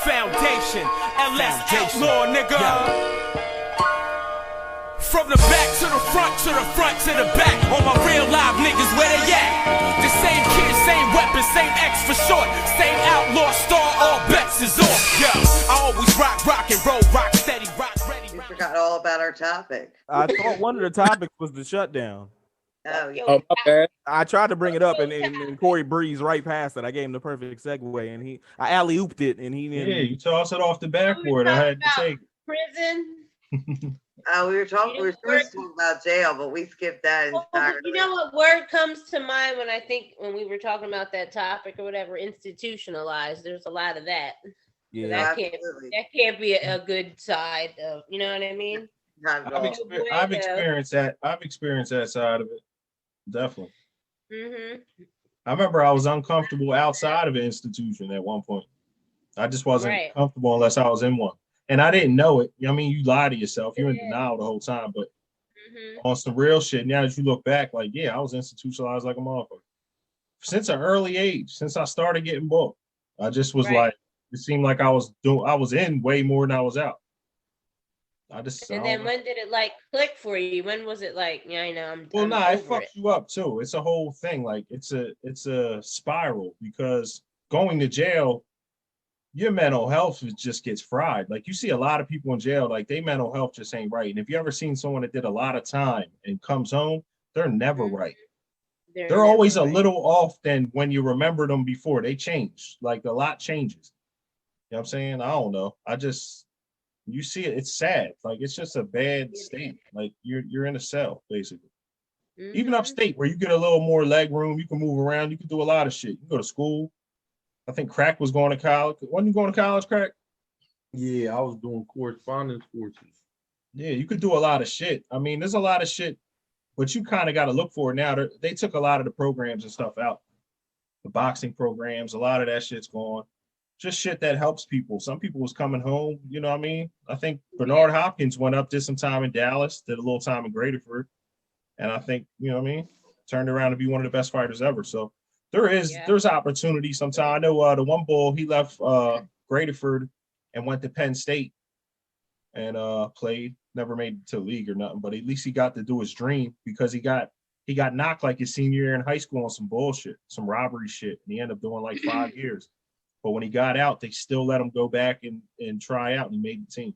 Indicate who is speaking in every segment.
Speaker 1: Foundation, LS Outlaw, nigga. From the back to the front, to the front to the back. All my real live niggas, where they at? The same kid, same weapon, same X for short. Same outlaw star, all bets is off. Yo, I always rock and roll, rock steady, rock ready.
Speaker 2: We forgot all about our topic.
Speaker 3: I thought one of the topics was the shutdown.
Speaker 2: Oh, yeah.
Speaker 4: Oh, my bad.
Speaker 3: I tried to bring it up, and Cory breezed right past it. I gave him the perfect segue, and I alley-ooped it, and he didn't.
Speaker 4: Yeah, you toss it off the backboard. I had to take
Speaker 5: prison.
Speaker 2: We were supposed to talk about jail, but we skipped that entirely.
Speaker 5: You know what word comes to mind when we were talking about that topic or whatever? Institutionalized. There's a lot of that.
Speaker 3: Yeah,
Speaker 5: that can't be a good side of, you know what I mean?
Speaker 4: I've experienced that. I've experienced that side of it. Definitely.
Speaker 5: Mm-hmm.
Speaker 4: I remember I was uncomfortable outside of an institution at one point. I just wasn't comfortable unless I was in one. And I didn't know it. I mean, you lie to yourself. You're in denial the whole time. But on some real shit, now that you look back, like, yeah, I was institutionalized like a motherfucker. Since an early age, since I started getting booked, I just was like, it seemed like I was in way more than I was out.
Speaker 5: And then when did it like click for you? When was it like, yeah, I know
Speaker 4: it fucks you up too. It's a whole thing. Like it's a spiral, because going to jail, your mental health just gets fried. Like you see a lot of people in jail, like their mental health just ain't right. And if you ever seen someone that did a lot of time and comes home, they're never right. They're always a little off than when you remember them before. They change. Like a lot changes. You know what I'm saying? I don't know. You see it, it's sad. Like it's just a bad state. Like you're in a cell, basically. Even upstate where you get a little more leg room, you can move around, you can do a lot of shit. You can go to school. I think Crack was going to college. Wasn't you going to college, Crack?
Speaker 6: Yeah, I was doing correspondence courses.
Speaker 4: Yeah, you could do a lot of shit. I mean, there's a lot of shit, but you kind of got to look for it now. They took a lot of the programs and stuff out. The boxing programs, a lot of that shit's gone. Just shit that helps people. Some people was coming home, you know what I mean? I think Bernard Hopkins went up, did some time in Dallas, did a little time in Graterford. And I think, you know what I mean? Turned around to be one of the best fighters ever. So there's opportunity sometimes. I know the one bull, he left Graterford and went to Penn State and played, never made it to the league or nothing, but at least he got to do his dream, because he got knocked like his senior year in high school on some bullshit, some robbery shit. And he ended up doing like 5 years. But when he got out, they still let him go back and try out, and he made the team.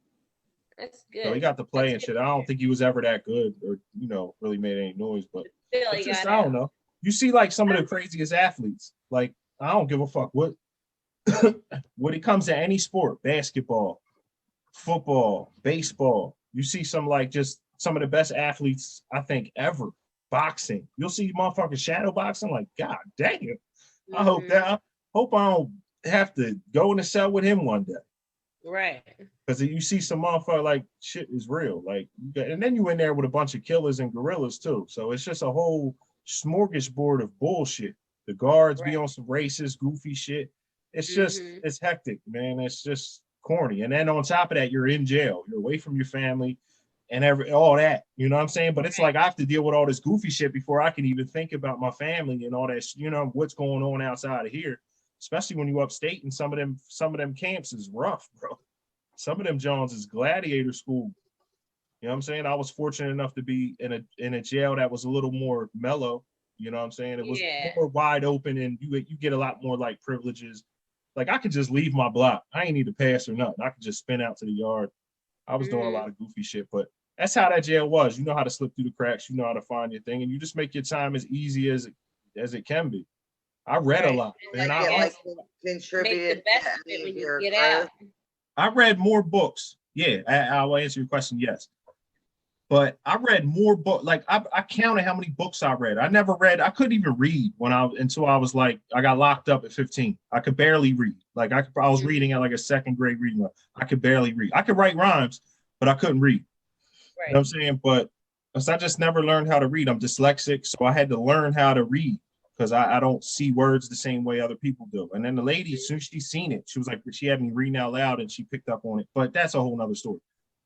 Speaker 5: That's good.
Speaker 4: So he got to play and shit. I don't think he was ever that good or, really made any noise. But I don't know. You see like some of the craziest athletes. Like, I don't give a fuck what when it comes to any sport, basketball, football, baseball, you see some of the best athletes, I think, ever. Boxing. You'll see motherfucking shadow boxing. Like, God damn. I hope I don't have to go in the cell with him one day.
Speaker 5: Right.
Speaker 4: Because you see some motherfucker like shit is real. Like, and then you in there with a bunch of killers and gorillas too. So it's just a whole smorgasbord of bullshit. The guards be on some racist, goofy shit. It's just, it's hectic, man. It's just corny. And then on top of that, you're in jail. You're away from your family and all that. You know what I'm saying? But it's like I have to deal with all this goofy shit before I can even think about my family and all that, what's going on outside of here. Especially when you upstate, and some of them camps is rough, bro. Some of them Jones is gladiator school. You know what I'm saying? I was fortunate enough to be in a jail that was a little more mellow. You know what I'm saying? It was more wide open, and you get a lot more like privileges. Like I could just leave my block. I ain't need to pass or nothing. I could just spin out to the yard. I was doing a lot of goofy shit, but that's how that jail was. You know how to slip through the cracks. You know how to find your thing, and you just make your time as easy as it can be. I read a lot, man. I
Speaker 2: contributed
Speaker 5: the best of it when you get out.
Speaker 4: I read more books. Yeah, I'll answer your question. Yes, but I read more books. Like I counted how many books I read. I couldn't even read until I was like, I got locked up at 15. I could barely read. Like I was reading at like a second grade reading level. I could barely read. I could write rhymes, but I couldn't read. Right. You know what I'm saying? But I just never learned how to read. I'm dyslexic, so I had to learn how to read, because I don't see words the same way other people do. And then the lady, as soon as she seen it, she was like, she had me reading out loud and she picked up on it. But that's a whole nother story.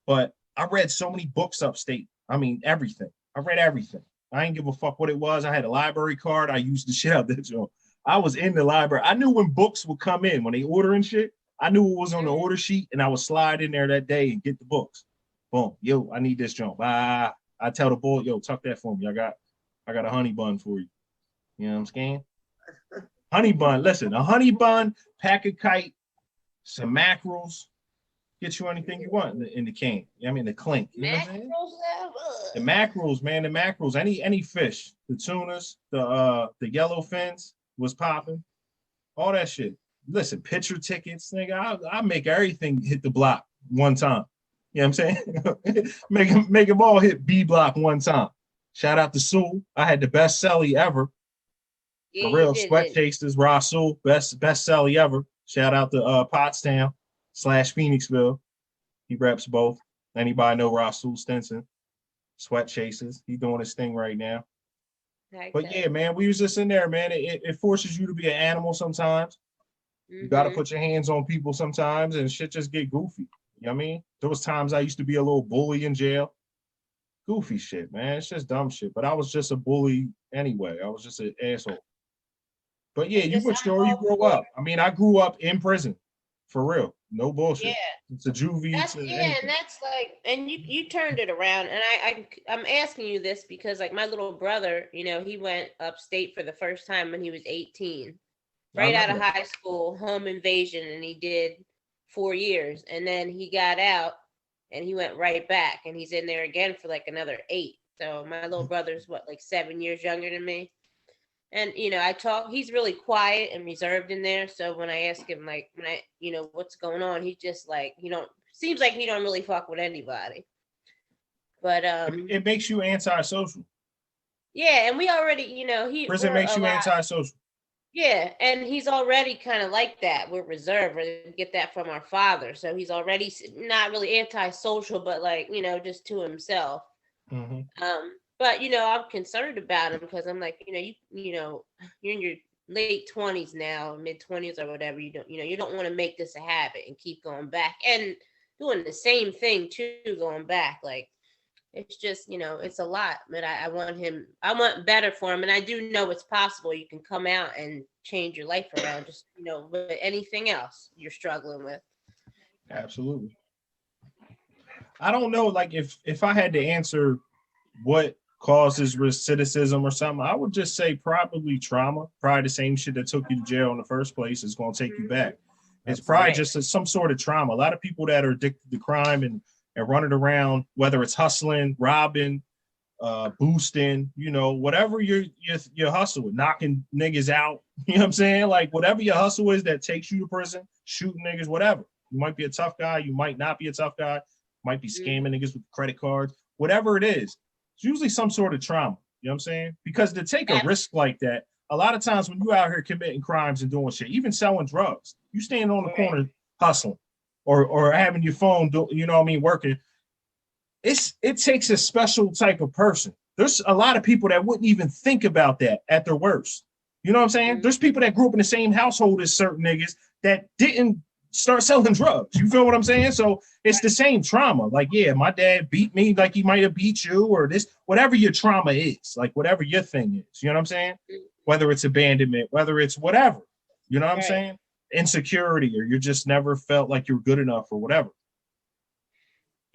Speaker 4: But I read so many books upstate. I mean, everything. I read everything. I didn't give a fuck what it was. I had a library card. I used the shit out that joint. I was in the library. I knew when books would come in, when they ordering shit. I knew it was on the order sheet, and I would slide in there that day and get the books. Boom. Yo, I need this jump. I tell the boy, yo, tuck that for me. I got a honey bun for you. You know what I'm saying? Honey bun. Listen, a honey bun, pack a kite, some mackerels, get you anything you want in the can. I mean, the clink. You know what I'm saying? The mackerels, man, the mackerels. Any fish, the tunas, the yellow fins was popping, all that shit. Listen, picture tickets, nigga. I make everything hit the block one time. You know what I'm saying? make them all hit B block one time. Shout out to Sue. I had the best celly ever.
Speaker 5: Yeah,
Speaker 4: For real, Sweat Chasers, Rasul, best celly ever. Shout out to Pottstown / Phoenixville. He reps both. Anybody know Rasul Stinson? Sweat Chasers. He doing his thing right now.
Speaker 5: Okay.
Speaker 4: But yeah, man, we was just in there, man. It forces you to be an animal sometimes. You got to put your hands on people sometimes, and shit just get goofy. You know what I mean? There was times I used to be a little bully in jail. Goofy shit, man. It's just dumb shit. But I was just a bully anyway. I was just an asshole. But yeah, you mature, you grow up. I mean, I grew up in prison, for real. No bullshit.
Speaker 5: Yeah.
Speaker 4: It's a juvie.
Speaker 5: And that's like, and you turned it around. And I'm asking you this because like my little brother, you know, he went upstate for the first time when he was 18, right out of high school, home invasion, and he did 4 years, and then he got out and he went right back, and he's in there again for like another 8. So my little brother's like 7 years younger than me. And, you know, he's really quiet and reserved in there. So when I ask him, like, what's going on, he's just like, seems like he don't really fuck with anybody. But
Speaker 4: it makes you antisocial.
Speaker 5: Yeah, and we already,
Speaker 4: prison makes you antisocial.
Speaker 5: Yeah, and he's already kind of like that. We're reserved. We get that from our father. So he's already not really antisocial, but like, just to himself.
Speaker 4: Mm-hmm.
Speaker 5: But I'm concerned about him because I'm like, you're in your late 20s now, mid 20s or whatever. You don't want to make this a habit and keep going back and doing the same thing too, going back. Like, it's just, it's a lot. But I want better for him, and I do know it's possible. You can come out and change your life around. Just with anything else you're struggling with.
Speaker 4: Absolutely. I don't know, like if I had to answer what causes recidivism or something, I would just say probably trauma. Probably the same shit that took you to jail in the first place is going to take you back. It's probably just some sort of trauma. A lot of people that are addicted to crime and running around, whether it's hustling, robbing, boosting, whatever your hustle with, knocking niggas out, you know what I'm saying? Like whatever your hustle is that takes you to prison, shooting niggas, whatever. You might be a tough guy, you might not be a tough guy, might be scamming niggas with credit cards, whatever it is. It's usually some sort of trauma, you know what I'm saying? Because to take a risk like that, a lot of times when you out here committing crimes and doing shit, even selling drugs, you standing on the corner hustling or having your phone, working. It takes a special type of person. There's a lot of people that wouldn't even think about that at their worst. You know what I'm saying? There's people that grew up in the same household as certain niggas that didn't start selling drugs. You feel what I'm saying? So it's the same trauma. Like, yeah, my dad beat me like he might have beat you, or this, whatever your trauma is, like whatever your thing is, you know what I'm saying? Whether it's abandonment, whether it's whatever, you know what I'm saying? Insecurity, or you just never felt like you're good enough or whatever.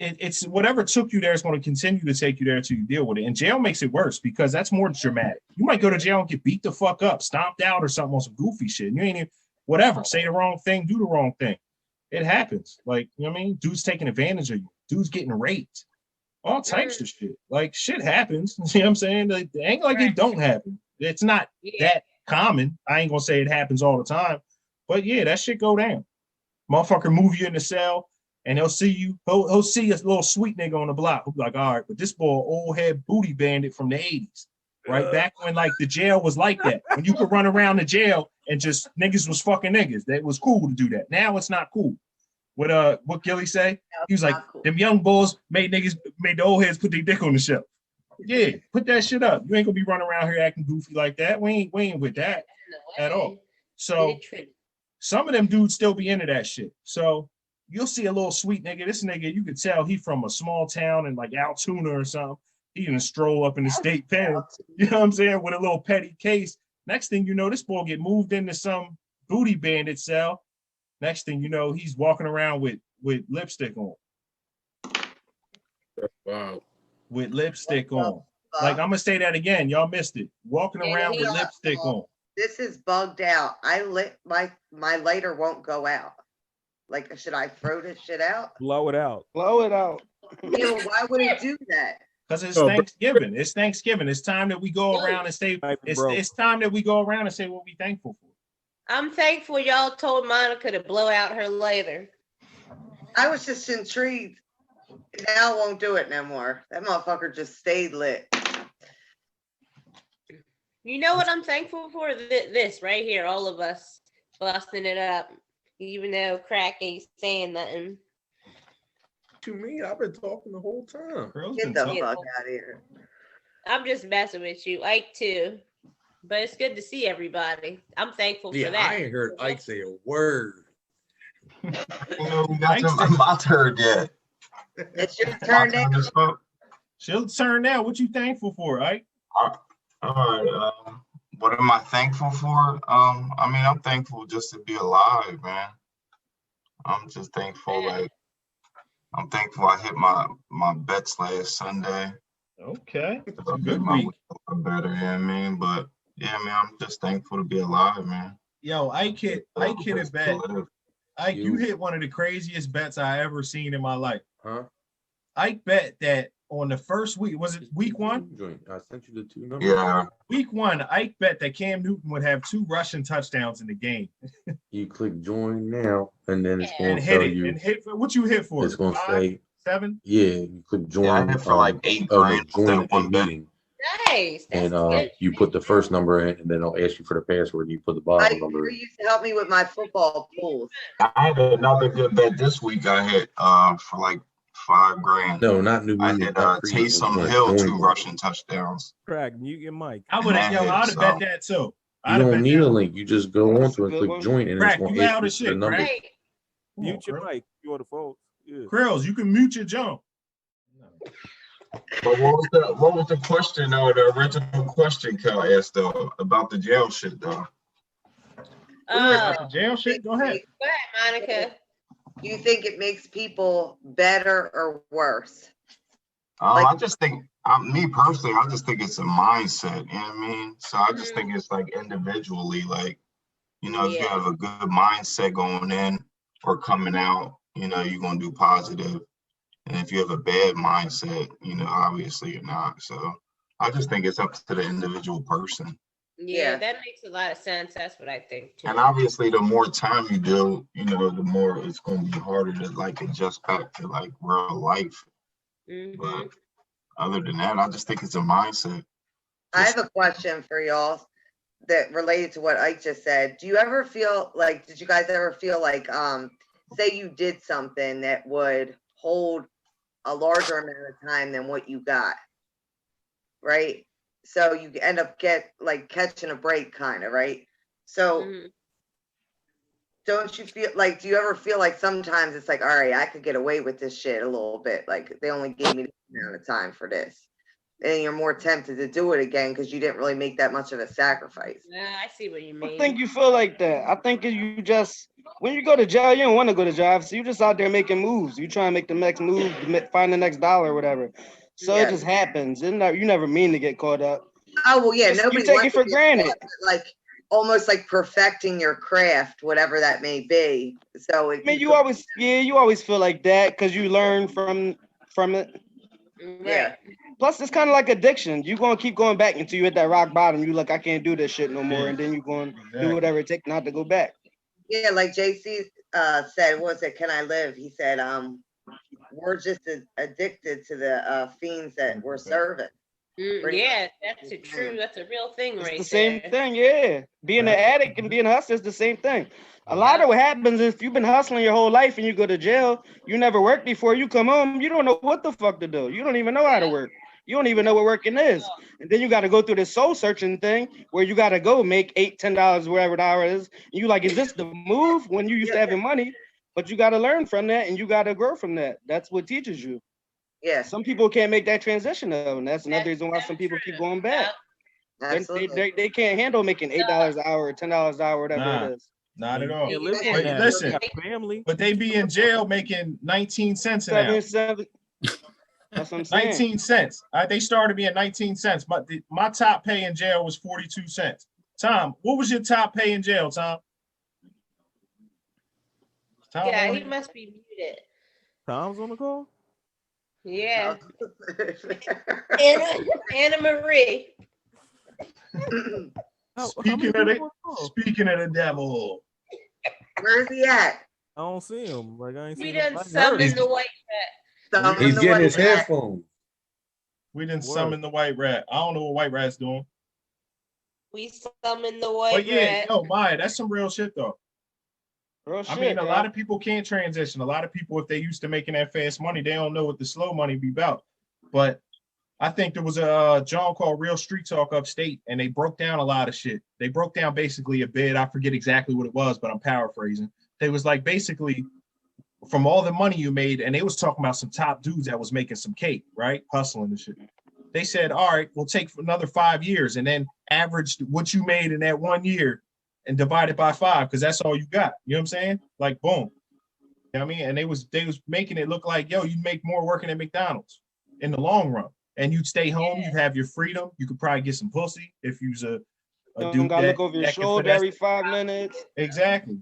Speaker 4: It's whatever took you there is going to continue to take you there until you deal with it. And jail makes it worse because that's more dramatic. You might go to jail and get beat the fuck up, stomped out or something on some goofy shit. You ain't even, whatever, say the wrong thing, do the wrong thing. It happens. Like, you know what I mean? Dudes taking advantage of you. Dudes getting raped. All types of shit. Like, shit happens. You know what I'm saying? Like, it ain't like it don't happen. It's not that common. I ain't going to say it happens all the time. But, yeah, that shit go down. Motherfucker move you in the cell, and he'll see you. He'll see a little sweet nigga on the block. He'll be like, all right, but this boy, old head booty bandit from the 80s. Right? Back when, like, the jail was like that. When you could run around the jail and just niggas was fucking niggas. That was cool to do that. Now it's not cool. What Gilly say? He was like, cool. Them young boys made the old heads put their dick on the shelf. Yeah, put that shit up. You ain't gonna be running around here acting goofy like that. We ain't with that at all. So some of them dudes still be into that shit. So you'll see a little sweet nigga. This nigga, you could tell he from a small town in like Altoona or something. He didn't stroll up in the state pen, you know what I'm saying, with a little petty case. Next thing you know, this boy get moved into some booty bandit cell. Next thing you know, he's walking around with lipstick on.
Speaker 6: Wow.
Speaker 4: With lipstick on. Like, I'm gonna say that again. Y'all missed it. Walking around with lipstick on.
Speaker 2: This is bugged out. I lit my lighter won't go out. Like, should I throw this shit out?
Speaker 3: Blow it out.
Speaker 7: Blow it out.
Speaker 2: Yeah, why would it do that?
Speaker 4: Because it's Thanksgiving. It's Thanksgiving. It's time that we go around and say it's time that we go around and say what we thankful for.
Speaker 5: I'm thankful y'all told Monica to blow out her lighter.
Speaker 2: I was just intrigued. Now I won't do it no more. That motherfucker just stayed lit.
Speaker 5: You know what I'm thankful for? This right here, all of us busting it up, even though Crack ain't saying nothing.
Speaker 6: To me, I've been talking the whole time.
Speaker 2: Get the fuck out of here.
Speaker 5: I'm just messing with you, Ike too. But it's good to see everybody. I'm thankful for that.
Speaker 6: I ain't heard Ike say a word.
Speaker 8: You know, we got my turn yet.
Speaker 2: It's your turn next.
Speaker 4: She'll turn now. What you thankful for, Ike?
Speaker 8: All right. What am I thankful for? I mean, I'm thankful just to be alive, man. I'm just thankful. Like, I'm thankful I hit my bets last Sunday.
Speaker 4: Okay.
Speaker 8: It's a good week. A lot better, you know what I mean? But yeah, man, I'm just thankful to be alive, man.
Speaker 4: Yo, Ike hit a bet. Ike, you hit one of the craziest bets I ever seen in my life.
Speaker 6: Huh?
Speaker 4: Ike bet that on the first week, was it week one?
Speaker 6: I sent you the 2 numbers.
Speaker 8: Yeah.
Speaker 4: Week one, Ike bet that Cam Newton would have 2 rushing touchdowns in the game.
Speaker 6: You click join now, and then it's going
Speaker 4: And
Speaker 6: to tell
Speaker 4: hit it.
Speaker 6: you.
Speaker 4: And hit what you hit for?
Speaker 6: It's going to
Speaker 4: 5,
Speaker 6: say
Speaker 4: 7.
Speaker 6: Yeah, you click join.
Speaker 8: Yeah, I hit for like 8 grand.
Speaker 6: Join a meeting.
Speaker 5: Nice. That's
Speaker 6: And
Speaker 5: good.
Speaker 6: you put the first number in, and then I'll ask you for the password. You put the bottom
Speaker 2: Ike,
Speaker 6: number.
Speaker 2: you used to help me with my football pools.
Speaker 8: I had another good bet this week. I hit for like 5 grand.
Speaker 6: No, not new.
Speaker 8: I hit Taysom Hill 2 rushing touchdowns.
Speaker 3: Craig, mute your mic.
Speaker 4: I'd have bet that too.
Speaker 6: You don't need a link. You just go onto it, click join, and
Speaker 4: Crack,
Speaker 6: it's going
Speaker 4: you
Speaker 6: to
Speaker 4: loud as
Speaker 6: ask you for
Speaker 4: shit,
Speaker 6: the number.
Speaker 5: Right.
Speaker 3: Mute your mic. You're the fault. Yeah.
Speaker 4: Krills, you can mute your jump.
Speaker 8: But what was the question though? The original question Kel asked though about the jail shit though.
Speaker 4: About the jail shit? Go ahead.
Speaker 5: Go ahead, Monica.
Speaker 2: Do you think it makes people better or worse?
Speaker 8: I just think, me personally, I just think it's a mindset. You know what I mean? So I just think it's like individually, like, you know, if you have a good mindset going in or coming out, you know, you're gonna do positive. And if you have a bad mindset, you know, obviously you're not. So I just think it's up to the individual person.
Speaker 5: Yeah, that makes a lot of sense. That's what I think too.
Speaker 8: And obviously the more time you do, you know, the more it's going to be harder to like adjust back to like real life. But other than that, I just think it's a mindset.
Speaker 2: I have a question for y'all that related to what Ike just said. Do you ever feel like, did you guys ever feel like, say you did something that would hold a larger amount of time than what you got, right? So you end up catching a break kind of, right? So don't you feel like, do you ever feel like sometimes it's like, all right, I could get away with this shit a little bit. Like they only gave me this amount of time for this. And you're more tempted to do it again because you didn't really make that much of a sacrifice.
Speaker 5: Yeah, I see what you mean.
Speaker 7: I think you feel like that. I think you just, when you go to jail, you don't want to go to jail. So you just out there making moves. You try and make the next move, find the next dollar or whatever. So it just happens. You never mean to get caught up.
Speaker 2: Oh, well, yeah. Nobody
Speaker 7: you take it for granted.
Speaker 2: Like almost like perfecting your craft, whatever that may be. So
Speaker 7: I mean, you always feel like that because you learn from it.
Speaker 2: Yeah.
Speaker 7: Plus, it's kind of like addiction. You're going to keep going back until you hit that rock bottom. You like, I can't do this shit no more. And then you're going to do whatever it takes not to go back.
Speaker 2: Yeah, like JC said, what was it? Can I live? He said, we're just addicted to the fiends that we're serving.
Speaker 5: Yeah, that's true. That's a real thing,
Speaker 7: It's
Speaker 5: right?
Speaker 7: the same thing, yeah. Being an addict and being a hustler is the same thing. A lot of what happens is if you've been hustling your whole life and you go to jail, you never worked before, you come home, you don't know what the fuck to do. You don't even know how to work. You don't even know what working is. And then you got to go through this soul searching thing where you got to go make $8, $10, whatever the hour is. And you like, is this the move when you used to having money? But you got to learn from that and you got to grow from that. That's what teaches you.
Speaker 2: Yeah.
Speaker 7: Some people can't make that transition though. And that's another reason why some people keep going back.
Speaker 2: Absolutely.
Speaker 7: They can't handle making $8 an hour or $10 an hour, whatever it is.
Speaker 4: Not at all.
Speaker 3: Yeah, listen,
Speaker 4: But
Speaker 3: that.
Speaker 4: listen,
Speaker 3: Got family.
Speaker 4: but they be in jail making 19 cents an hour.
Speaker 7: 7. That's what I'm saying.
Speaker 4: 19 cents. They started me at 19 cents, but my top pay in jail was 42 cents. Tom, what was your top pay in jail, Tom?
Speaker 5: Yeah, he must be muted.
Speaker 3: Tom's on the call?
Speaker 5: Yeah. Anna Marie.
Speaker 4: Speaking of the devil.
Speaker 2: Where's he at?
Speaker 3: I don't see him. Like I ain't
Speaker 5: We
Speaker 3: seen
Speaker 5: done
Speaker 3: him.
Speaker 5: summoned the white rat.
Speaker 6: He's getting his headphones.
Speaker 4: We didn't summon the white rat. I don't know what white rat's doing.
Speaker 5: We summoned the white
Speaker 4: But yeah,
Speaker 5: rat.
Speaker 4: no, Maya, that's some real shit though.
Speaker 7: Real shit,
Speaker 4: I mean, a
Speaker 7: bro.
Speaker 4: lot of people can't transition. A lot of people, if they used to making that fast money, they don't know what the slow money be about. But I think there was a John called Real Street Talk Upstate, and they broke down a lot of shit. They broke down basically a bid. I forget exactly what it was, but I'm paraphrasing. They was like basically from all the money you made, and they was talking about some top dudes that was making some cake, right? Hustling and shit. They said, all right, we'll take another 5 years and then average what you made in that 1 year and divide it by 5, because that's all you got. You know what I'm saying? Like, boom. You know what I mean? And they was making it look like, yo, you'd make more working at McDonald's in the long run. And you'd stay home, you'd have your freedom. You could probably get some pussy if you was a dude
Speaker 7: gotta
Speaker 4: that,
Speaker 7: look over your
Speaker 4: that can
Speaker 7: shoulder
Speaker 4: finesse.
Speaker 7: every 5 minutes.
Speaker 4: Exactly.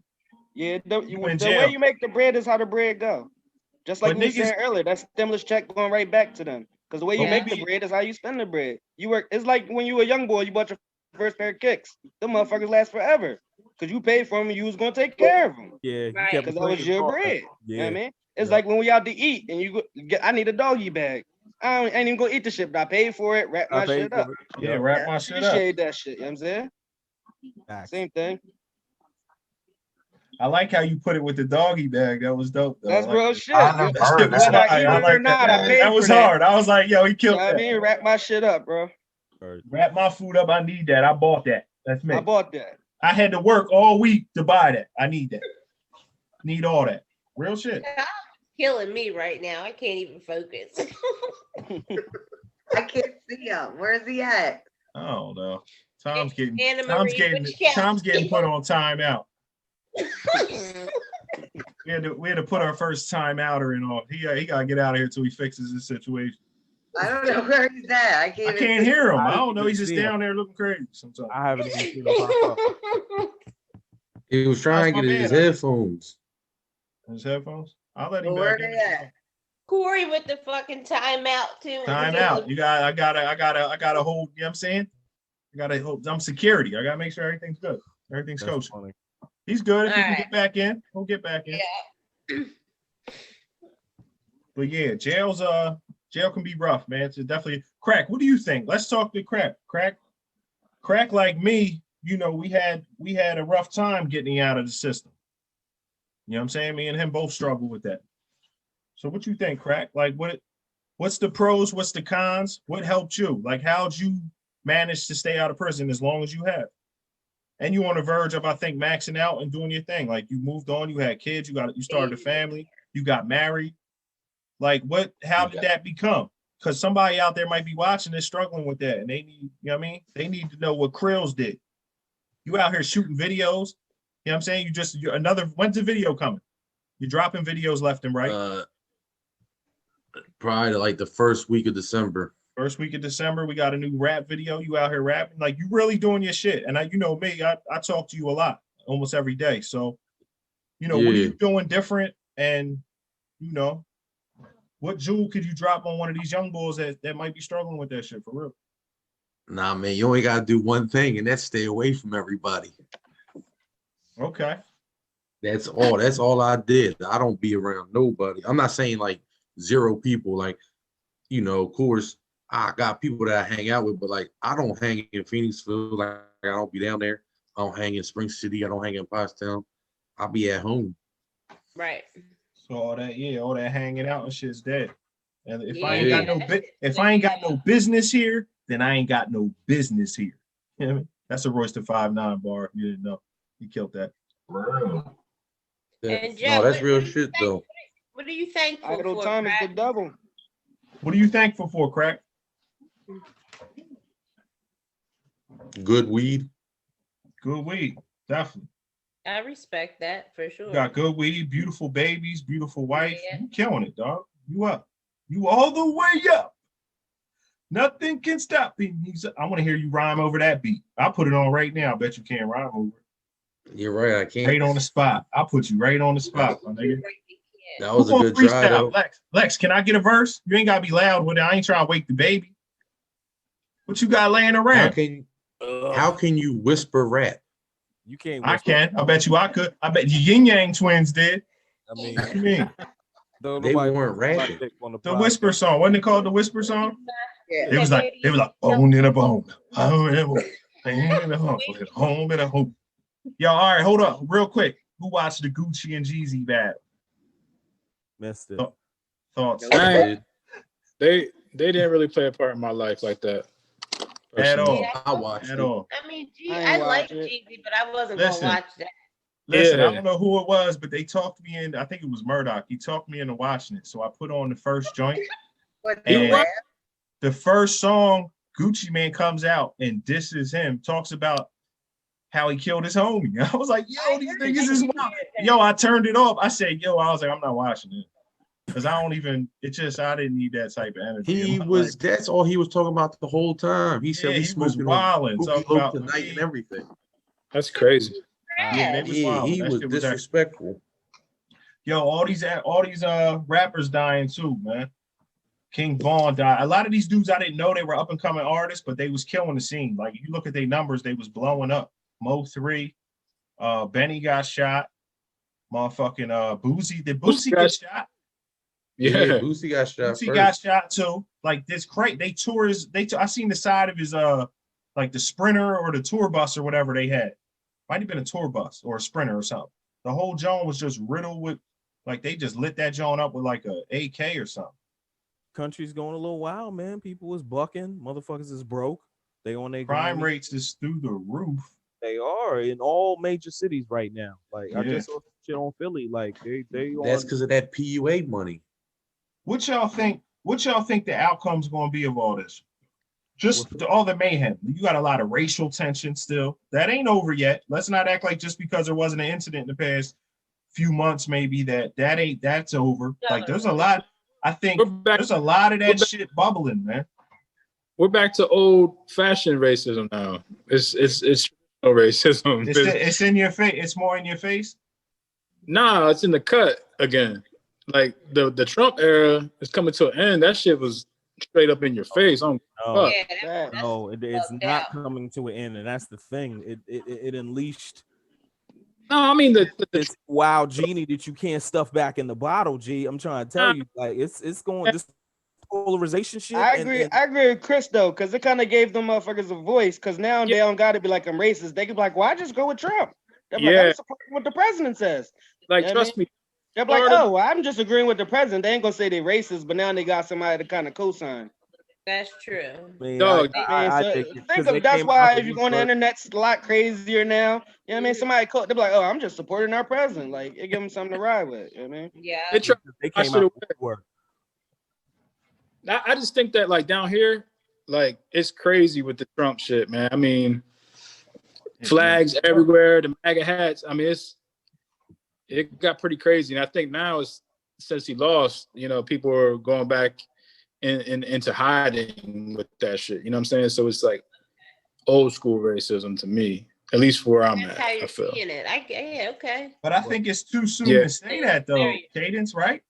Speaker 7: Yeah, the
Speaker 4: in
Speaker 7: way
Speaker 4: jail.
Speaker 7: you make the bread is how the bread go. Just like
Speaker 4: But
Speaker 7: we were
Speaker 4: niggas-
Speaker 7: saying earlier, that stimulus check going right back to them. Because the way you
Speaker 4: But
Speaker 7: make
Speaker 4: maybe-
Speaker 7: the bread is how you spend the bread. You work. It's like when you were a young boy, you bought your first pair of kicks. Them motherfuckers last forever because you paid for them and you was gonna take care of them.
Speaker 3: Yeah,
Speaker 5: Right.
Speaker 7: Because that was your bread. You know what I mean? It's
Speaker 3: Yeah.
Speaker 7: like when we out to eat and you go, I need a doggy bag. I ain't even gonna eat the shit, but I paid for it, wrap my shit up.
Speaker 4: Yeah, wrap my shit up.
Speaker 7: Appreciate that shit. You know what I'm saying?
Speaker 3: Facts.
Speaker 7: Same thing.
Speaker 4: I like how you put it with the doggy bag. That was dope, though.
Speaker 7: That's
Speaker 4: I like
Speaker 7: real
Speaker 4: that.
Speaker 7: shit.
Speaker 8: I never
Speaker 4: That shit
Speaker 8: heard
Speaker 4: was
Speaker 8: that.
Speaker 4: fire.
Speaker 7: Whether I
Speaker 4: I
Speaker 7: eat it
Speaker 4: like
Speaker 7: or not, I
Speaker 4: that.
Speaker 7: paid
Speaker 4: That was
Speaker 7: for that.
Speaker 4: hard. I was like, yo, he
Speaker 7: You
Speaker 4: killed
Speaker 7: know what I
Speaker 4: that.
Speaker 7: mean? Wrap my shit up, bro.
Speaker 4: Wrap my food up. I need that. I bought that. That's me.
Speaker 7: I bought that.
Speaker 4: I had to work all week to buy that. I need that. Need all that. Real shit.
Speaker 5: Killing me right now. I can't even focus.
Speaker 2: I can't see him. Where's he at?
Speaker 4: I don't know. Tom's getting
Speaker 5: Anna Marie, which cat?
Speaker 4: Tom's getting put on timeout. We had to put our first timeouter in on. He gotta get out of here till he fixes his situation.
Speaker 2: I don't know where he's at. I
Speaker 4: I
Speaker 2: can't,
Speaker 4: can't hear him. I don't know.
Speaker 3: didn't
Speaker 4: He's just
Speaker 3: see him.
Speaker 4: down there looking crazy sometimes.
Speaker 3: I haven't even seen him pop up.
Speaker 6: He was trying to
Speaker 4: That's
Speaker 6: get
Speaker 4: my
Speaker 6: his
Speaker 4: man.
Speaker 6: headphones.
Speaker 4: His headphones. I'll let him
Speaker 2: Well, where
Speaker 4: back
Speaker 2: they
Speaker 4: in.
Speaker 2: at?
Speaker 5: Corey with the fucking timeout too.
Speaker 4: Timeout. I gotta hold. You know what I'm saying? I gotta hold. I'm security. I gotta make sure everything's good. Everything's
Speaker 3: That's
Speaker 4: kosher.
Speaker 3: funny.
Speaker 4: He's good. If he can
Speaker 5: Alright.
Speaker 4: get back in, he'll get back in.
Speaker 5: Yeah.
Speaker 4: But yeah, jail can be rough, man. It's definitely Crack. What do you think? Let's talk to Crack. Crack like me, you know, we had a rough time getting out of the system. You know what I'm saying? Me and him both struggle with that. So what you think, Crack? Like what's the pros? What's the cons? What helped you? Like how'd you manage to stay out of prison as long as you have? And you on the verge of, I think, maxing out and doing your thing. Like you moved on, you had kids, you started a family, you got married. Like how did that become? Because somebody out there might be watching this struggling with that, and they need, you know what I mean? They need to know what Krills did. You out here shooting videos, you know what I'm saying? When's the video coming? You're dropping videos left and right.
Speaker 6: Probably like the first week of December.
Speaker 4: First week of December, we got a new rap video. You out here rapping, like you really doing your shit. And you know me, I talk to you a lot, almost every day. So, you know, what are you doing different? And, you know, what jewel could you drop on one of these young boys that might be struggling with that shit for real?
Speaker 6: Nah, man, you only gotta do one thing, and that's stay away from everybody.
Speaker 4: Okay.
Speaker 6: That's all I did. I don't be around nobody. I'm not saying like zero people. Like, you know, of course, I got people that I hang out with, but like I don't hang in Phoenixville. Like I don't be down there. I don't hang in Spring City. I don't hang in Pottstown. I'll be at home.
Speaker 5: Right.
Speaker 4: So all that hanging out and shit's dead. And if
Speaker 5: Yeah,
Speaker 4: I ain't got no business here, then I ain't got no business here. You know what I mean? That's a Royce to 5'9" bar. If you didn't know, he killed that.
Speaker 5: And Joe,
Speaker 6: No, that's
Speaker 5: what
Speaker 6: real
Speaker 5: do you
Speaker 6: shit though.
Speaker 5: What are you thankful
Speaker 7: Idle
Speaker 5: for?
Speaker 7: time is the
Speaker 5: Brad?
Speaker 7: devil.
Speaker 4: What are you thankful for, Crack?
Speaker 6: Good weed.
Speaker 4: Good weed, definitely.
Speaker 5: I respect that for sure.
Speaker 4: You got good weed, beautiful babies, beautiful wife.
Speaker 5: Yeah.
Speaker 4: You killing it, dog. You up. You all the way up. Nothing can stop me. I want to hear you rhyme over that beat. I'll put it on right now. I bet you can't rhyme over it.
Speaker 6: You're right. I can't.
Speaker 4: Right on the spot. I'll put you right on the spot, my nigga.
Speaker 6: That was
Speaker 4: Who
Speaker 6: a
Speaker 4: gonna
Speaker 6: good try,
Speaker 4: freestyle?
Speaker 6: though.
Speaker 4: Lex, can I get a verse? You ain't gotta be loud with it. I ain't trying to wake the baby. What you got laying around?
Speaker 6: How can you whisper rap?
Speaker 3: You can't.
Speaker 4: I can. I bet you I could. I bet you Yin Yang twins did.
Speaker 3: I mean,
Speaker 4: What you mean?
Speaker 6: They weren't rapping.
Speaker 4: The Whisper song. Wasn't it called the Whisper song?
Speaker 2: Yeah.
Speaker 4: It was like bone in a bone. Bone in a bone. Home in a home. Yo, all right, hold up, real quick. Who watched the Gucci and Jeezy battle?
Speaker 3: Missed it.
Speaker 4: Thoughts?
Speaker 9: They didn't really play a part in my life like that.
Speaker 4: At all.
Speaker 5: Yeah,
Speaker 6: I watched
Speaker 4: At
Speaker 6: it.
Speaker 4: all.
Speaker 5: I mean,
Speaker 7: I
Speaker 5: I like
Speaker 7: watch it.
Speaker 5: Jeezy, but I wasn't
Speaker 4: Listen.
Speaker 5: gonna watch that.
Speaker 4: Listen, I
Speaker 9: Yeah.
Speaker 4: don't know who it was, but they talked me in. I think it was Murdoch. He talked me into watching it. So I put on the first joint.
Speaker 2: What
Speaker 4: And
Speaker 2: the rap?
Speaker 4: the first song, Gucci Man comes out and disses him, talks about how he killed his homie. I was like, yo, these niggas is wild. Yo, I turned it off. I said, yo, I was like, I'm not watching it. Because I don't even, I didn't need that type of energy.
Speaker 6: That's all he was talking about the whole time. He said
Speaker 4: Yeah,
Speaker 6: we
Speaker 4: he was
Speaker 6: smoking
Speaker 4: wilding,
Speaker 6: on
Speaker 4: talking
Speaker 6: Poopy
Speaker 4: about
Speaker 6: Lope tonight and everything.
Speaker 9: That's crazy.
Speaker 4: Yeah, they was
Speaker 6: Yeah,
Speaker 4: wilding.
Speaker 6: he
Speaker 4: That
Speaker 6: was
Speaker 4: shit was
Speaker 6: disrespectful.
Speaker 4: Yo, all these rappers dying too, man. King Vaughn died. A lot of these dudes I didn't know they were up and coming artists, but they was killing the scene. Like if you look at their numbers, they was blowing up. Mo 3, Benny got shot. Motherfucking Boosie. Did Boosie get shot?
Speaker 6: Yeah,
Speaker 9: Yeah.
Speaker 6: Boosie got shot
Speaker 4: Boosie
Speaker 6: first.
Speaker 4: got shot too. Like this crate, I seen the side of his like the Sprinter or the tour bus or whatever they had. Might have been a tour bus or a Sprinter or something. The whole joint was just riddled with, like they just lit that joint up with like a AK or something.
Speaker 3: Country's going a little wild, man. People is bucking. Motherfuckers is broke. They on their
Speaker 4: Crime
Speaker 3: Grammy.
Speaker 4: rates is through the roof.
Speaker 3: They are in all major cities right now. Like I
Speaker 4: Yeah.
Speaker 3: just saw some shit on Philly. Like they
Speaker 6: That's
Speaker 3: on.
Speaker 6: because of that PUA money.
Speaker 4: What y'all think the outcome's going to be of all this? Just all the mayhem. You got a lot of racial tension still. That ain't over yet. Let's not act like just because there wasn't an incident in the past few months, maybe that's over. Like there's a lot. I think there's a lot of that shit bubbling, man.
Speaker 9: We're back to old fashioned racism now. It's no racism.
Speaker 4: It's in your face. It's more in your face.
Speaker 9: Nah, it's in the cut again. Like the Trump era is coming to an end. That shit was straight up in your face.
Speaker 3: No,
Speaker 5: that's
Speaker 3: no, it's not coming to an end, and that's the thing. It unleashed.
Speaker 9: No, I mean
Speaker 3: this wild genie that you can't stuff back in the bottle. G, I'm trying to tell you, like it's going this polarization shit.
Speaker 7: I agree with Chris though, because it kind of gave them motherfuckers a voice. Because now they don't got to be like I'm racist. They can be like, why just go with Trump? They're like, I'm supporting what the president says.
Speaker 9: Like,
Speaker 7: you know
Speaker 9: trust me.
Speaker 7: They're like, oh, well, I'm just agreeing with the president. They ain't gonna say they racist, but now they got somebody to kind of co-sign.
Speaker 5: That's true.
Speaker 3: I
Speaker 7: think of that's why if you go on the internet, it's a lot crazier now. You know what I mean? Somebody they're like, oh, I'm just supporting our president. Like, it give them something to ride with. You know what I mean?
Speaker 5: Yeah.
Speaker 3: They came out with work.
Speaker 9: I just think that like down here, like it's crazy with the Trump shit, man. I mean, flags everywhere, the MAGA hats. I mean, it got pretty crazy. And I think now since he lost, you know, people are going back into hiding with that shit. You know what I'm saying? So it's like old school racism to me, at least where I'm
Speaker 5: That's
Speaker 9: at.
Speaker 5: how you're
Speaker 9: I feel.
Speaker 5: seeing it. Okay.
Speaker 4: But I think it's too soon to say that though, Cadence, right?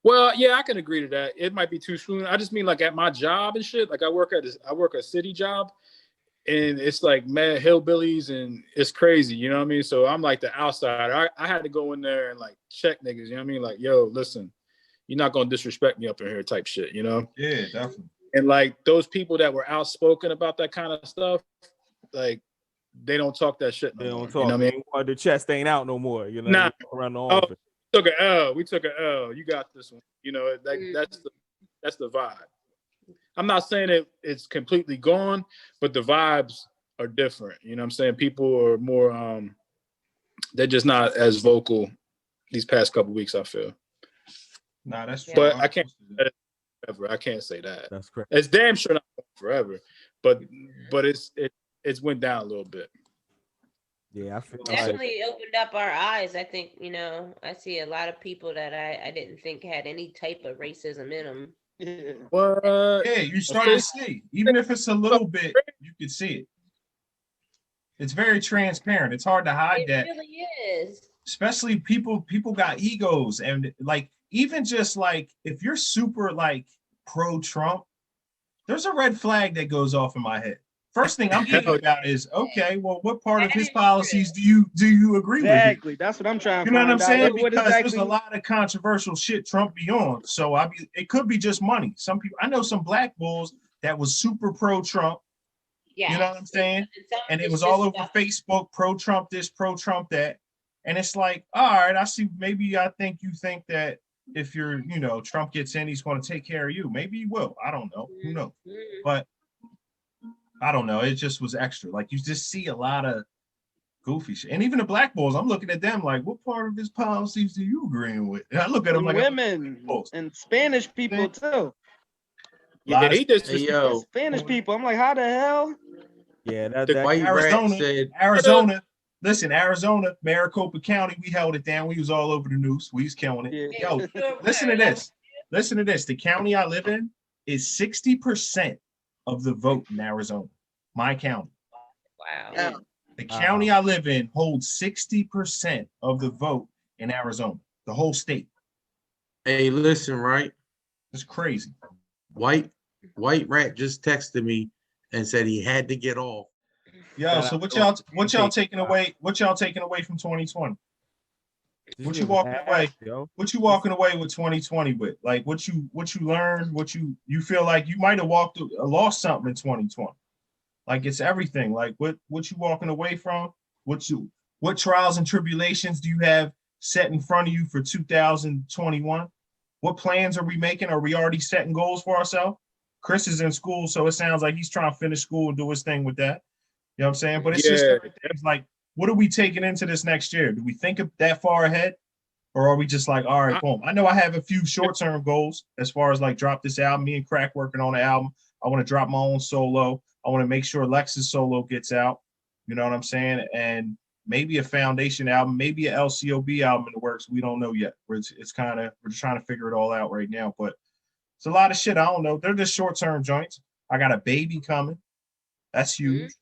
Speaker 9: Well, yeah, I can agree to that. It might be too soon. I just mean like at my job and shit. Like I work a city job, and it's like mad hillbillies and it's crazy. You know what I mean? So I'm like the outsider. I had to go in there and like check niggas. You know what I mean? Like, yo, listen, you're not gonna disrespect me up in here, type shit. You know?
Speaker 4: Yeah, definitely.
Speaker 9: And like those people that were outspoken about that kind of stuff, like they don't talk that shit.
Speaker 3: They don't talk.
Speaker 9: You know what I mean?
Speaker 3: The chest ain't out no more. You know,
Speaker 9: Nah.
Speaker 3: around the office.
Speaker 9: We took an L. You got this one. You know, that's the vibe. I'm not saying it's completely gone, but the vibes are different. You know what I'm saying? People are more they're just not as vocal these past couple weeks, I feel.
Speaker 4: Nah, that's true.
Speaker 9: But I can't say that forever. I can't say that.
Speaker 3: That's correct.
Speaker 9: It's damn sure not forever. but it's went down a little bit.
Speaker 3: Yeah, I feel
Speaker 5: Definitely opened up our eyes. I think, I see a lot of people that I didn't think had any type of racism in them.
Speaker 7: Yeah.
Speaker 9: What?
Speaker 4: Yeah, you start to see, even if it's a little bit, you can see it. It's very transparent. It's hard to hide that.
Speaker 5: It really is.
Speaker 4: Especially people got egos, and like even just like if you're super like pro-Trump, there's a red flag that goes off in my head. First thing I'm thinking about is, okay, well, what part of his policies do you agree with?
Speaker 7: Exactly. That's what I'm trying to
Speaker 4: You know what I'm
Speaker 7: find out.
Speaker 4: saying? Because there's a lot of controversial shit Trump be on. So it could be just money. Some people, I know some black bulls that was super pro-Trump.
Speaker 5: Yeah.
Speaker 4: You know what I'm saying? And it was all over Facebook, pro-Trump this, pro-Trump that. And it's like, all right, I see. Maybe I think you think that if you're, Trump gets in, he's going to take care of you. Maybe he will. I don't know. Who knows? But I don't know. It just was extra. Like you just see a lot of goofy shit. And even the black bulls, I'm looking at them like, what part of his policies do you agree with? And I look at them like
Speaker 7: women and Spanish people too.
Speaker 9: Yeah, he just
Speaker 7: Spanish people. I'm like, how the hell?
Speaker 3: Yeah, that
Speaker 4: Arizona. Listen, Arizona, Maricopa County, we held it down. We was all over the news. We was killing it.
Speaker 7: Yeah.
Speaker 4: Yo, listen to this. Listen to this. The county I live in is 60% of the vote in Arizona. My county.
Speaker 5: Wow.
Speaker 4: The county I live in holds 60% of the vote in Arizona. The whole state.
Speaker 6: Hey, listen, right?
Speaker 4: It's crazy.
Speaker 6: White Rat just texted me and said he had to get off.
Speaker 4: Yo, so what y'all taking away? What y'all taking away from 2020? What you walking away? What you walking away with 2020 with? Like what you learned? What you feel like you might have lost something in 2020? Like it's everything. Like what you walking away from? What trials and tribulations do you have set in front of you for 2021? What plans are we making? Are we already setting goals for ourselves? Chris is in school, so it sounds like he's trying to finish school and do his thing with that. You know what I'm saying? But it's just everything. Like, what are we taking into this next year? Do we think of that far ahead? Or are we just like, all right, boom. I know I have a few short-term goals as far as like drop this album. Me and Crack working on the album. I want to drop my own solo. I want to make sure Lex's solo gets out. You know what I'm saying? And maybe a foundation album, maybe a LCOB album in the works. We don't know yet. It's kind of, we're trying to figure it all out right now. But it's a lot of shit. I don't know. They're just short-term joints. I got a baby coming. That's huge.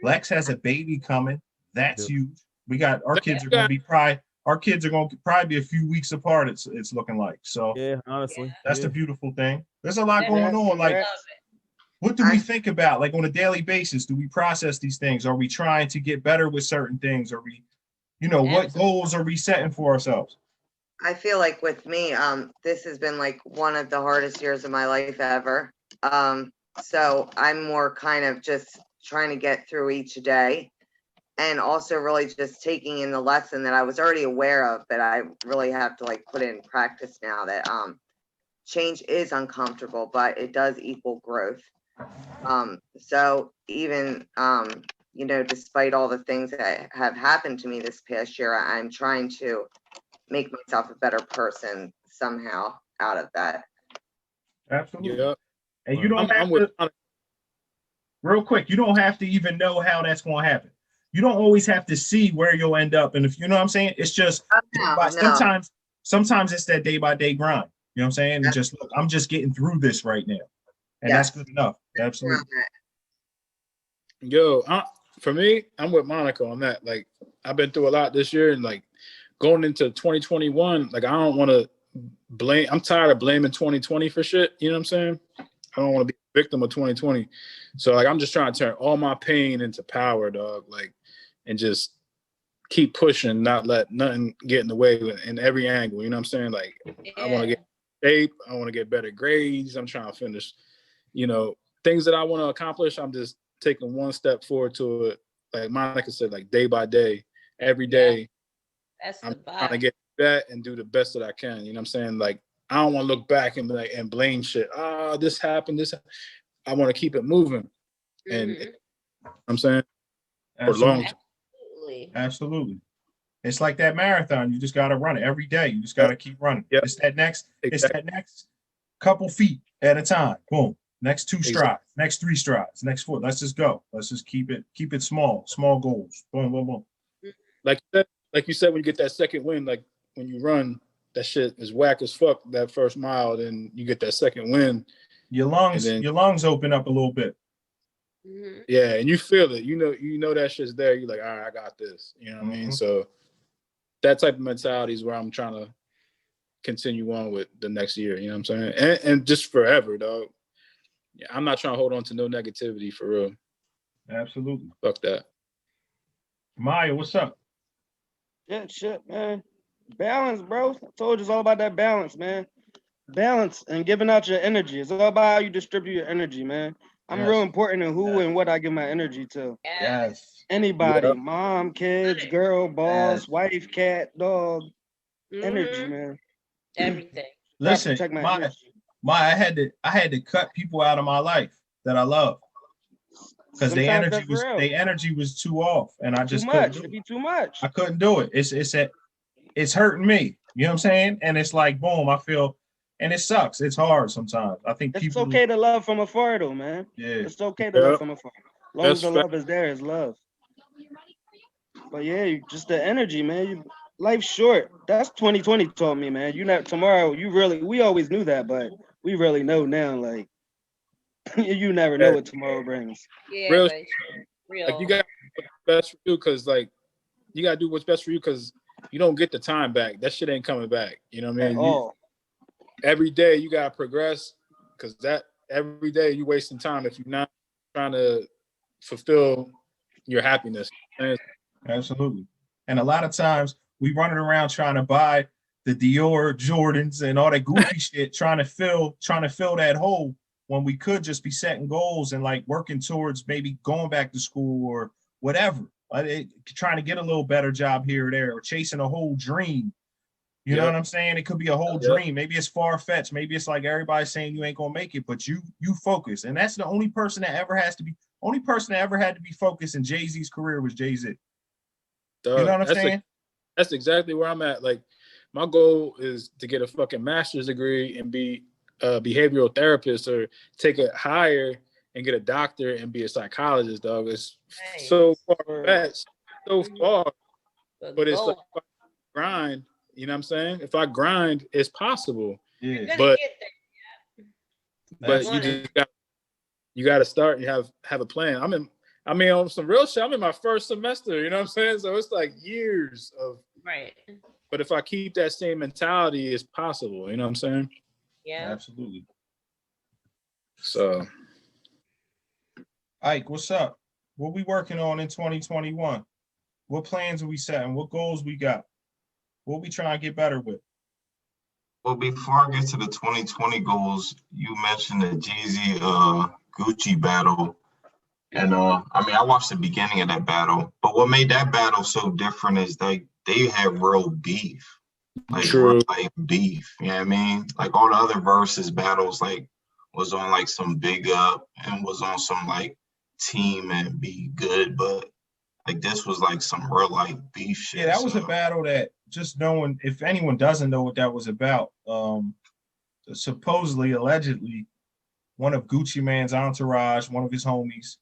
Speaker 4: Lex has a baby coming. That's huge. We got our kids are going to be probably be a few weeks apart. It's looking like. So
Speaker 3: yeah, honestly,
Speaker 4: that's the beautiful thing. There's a lot going on. Like, what do we think about? Like on a daily basis, do we process these things? Are we trying to get better with certain things? Are we, what goals are we setting for ourselves?
Speaker 2: I feel like with me, this has been like one of the hardest years of my life ever. So I'm more kind of just trying to get through each day, and also really just taking in the lesson that I was already aware of, but I really have to like put in practice now that change is uncomfortable, but it does equal growth. So even despite all the things that have happened to me this past year, I'm trying to make myself a better person somehow out of that.
Speaker 4: Absolutely.
Speaker 9: Yeah.
Speaker 4: And you don't have to, real quick, you don't have to even know how that's going to happen. You don't always have to see where you'll end up. And if you know what I'm saying, it's just sometimes it's that day by day grind. You know what I'm saying? And just look, I'm just getting through this right now. And that's good enough. Absolutely.
Speaker 9: Yo, for me, I'm with Monica on that. Like, I've been through a lot this year, and like going into 2021, like I don't want to blame. I'm tired of blaming 2020 for shit. You know what I'm saying? I don't want to be a victim of 2020. So like, I'm just trying to turn all my pain into power, dog. Like, and just keep pushing, not let nothing get in the way in every angle. You know what I'm saying? Like, I want to get shape. I want to get better grades. I'm trying to finish, things that I want to accomplish. I'm just taking one step forward to it. Like Monica said, like day by day, every day.
Speaker 5: That's
Speaker 9: I'm trying to get that and do the best that I can. You know what I'm saying? Like, I don't want to look back and be like, and blame shit. This happened. I want to keep it moving. And you know what I'm saying?
Speaker 4: Absolutely. Absolutely. It's like that marathon. You just got to run it every day. You just got to keep running. Yep. It's that next couple feet at a time. Boom. Next 2 strides,
Speaker 9: Exactly.
Speaker 4: next 3 strides, next 4. Let's just go. Let's just keep it small goals. Boom, boom, boom.
Speaker 9: Like you said, when you get that second win, like when you run, that shit is whack as fuck that first mile, then you get that second win.
Speaker 4: Your lungs open up a little bit.
Speaker 9: Yeah, and you feel it. You know that shit's there. You're like, all right, I got this. You know what I mean? So that type of mentality is where I'm trying to continue on with the next year. You know what I'm saying? And just forever, dog. Yeah, I'm not trying to hold on to no negativity for real.
Speaker 4: Absolutely.
Speaker 9: Fuck that.
Speaker 4: Maya, what's up?
Speaker 7: Yeah, shit, man. Balance, bro. I told you it's all about that balance, man. Balance and giving out your energy. It's all about how you distribute your energy, man. I'm real important in who and what I give my energy to.
Speaker 4: Yes.
Speaker 7: Anybody,
Speaker 9: Yeah.
Speaker 7: mom, kids, girl, boss, wife, cat, dog. Energy, man.
Speaker 5: Everything.
Speaker 4: Listen,
Speaker 7: Protect my
Speaker 4: Maya,
Speaker 7: energy.
Speaker 4: I had to cut people out of my life that I love because
Speaker 7: Sometimes that's real.
Speaker 4: their energy was too off, and I just
Speaker 7: Too
Speaker 4: couldn't
Speaker 7: much.
Speaker 4: do
Speaker 7: It'd
Speaker 4: it.
Speaker 7: be too much.
Speaker 4: I couldn't do it. It's hurting me. You know what I'm saying? And it's like, boom, I feel, and it sucks. It's hard sometimes. I think
Speaker 7: It's
Speaker 4: people.
Speaker 7: okay to love from afar, though, man.
Speaker 4: Yeah.
Speaker 7: It's okay to love from afar. As long as the
Speaker 9: That's
Speaker 7: love is there, it's love. But yeah, just the energy, man. Life's short. That's 2020 taught me, man. Tomorrow, we always knew that, but we really know now, like, you never know what tomorrow brings.
Speaker 5: Yeah,
Speaker 9: Real,
Speaker 5: but real.
Speaker 9: like you got what's best for you because like you gotta do what's best for you because you don't get the time back. That shit ain't coming back. You know what I mean? Every day you gotta progress because every day you wasting time if you're not trying to fulfill your happiness.
Speaker 4: Absolutely. And a lot of times we running around trying to buy the Dior Jordans and all that goofy shit, trying to fill that hole when we could just be setting goals and like working towards maybe going back to school or whatever. Trying to get a little better job here or there, or chasing a whole dream. You know what I'm saying? It could be a whole dream. Maybe it's far-fetched. Maybe it's like everybody's saying you ain't gonna make it, but you focus. And that's the only person that ever had to be focused in Jay-Z's career was Jay-Z. You know what I'm saying?
Speaker 9: That's exactly where I'm at. Like, my goal is to get a fucking master's degree and be a behavioral therapist, or take it higher and get a doctorate and be a psychologist, dog. It's so far-fetched, so far. But it's like, if I grind, you know what I'm saying? If I grind, it's possible.
Speaker 4: Yeah.
Speaker 9: But you got to start and have a plan. On some real shit, I'm in my first semester, you know what I'm saying? So it's like years of.
Speaker 5: Right.
Speaker 9: But if I keep that same mentality, it's possible, you know what I'm saying?
Speaker 5: Yeah.
Speaker 4: Absolutely.
Speaker 9: So.
Speaker 4: Ike, what's up? What we working on in 2021? What plans are we setting? What goals we got? What we trying to get better with?
Speaker 8: Well, before I get to the 2020 goals, you mentioned the Jeezy Gucci battle. And I watched the beginning of that battle, but what made that battle so different is they had real beef. Like real life beef. You know what I mean? Like all the other versus battles like was on like some big up and was on some like team and be good, but like this was like some real life beef shit.
Speaker 4: Yeah, that was a battle that, just knowing, if anyone doesn't know what that was about, supposedly, allegedly, one of Gucci Mane's entourage, one of his homies,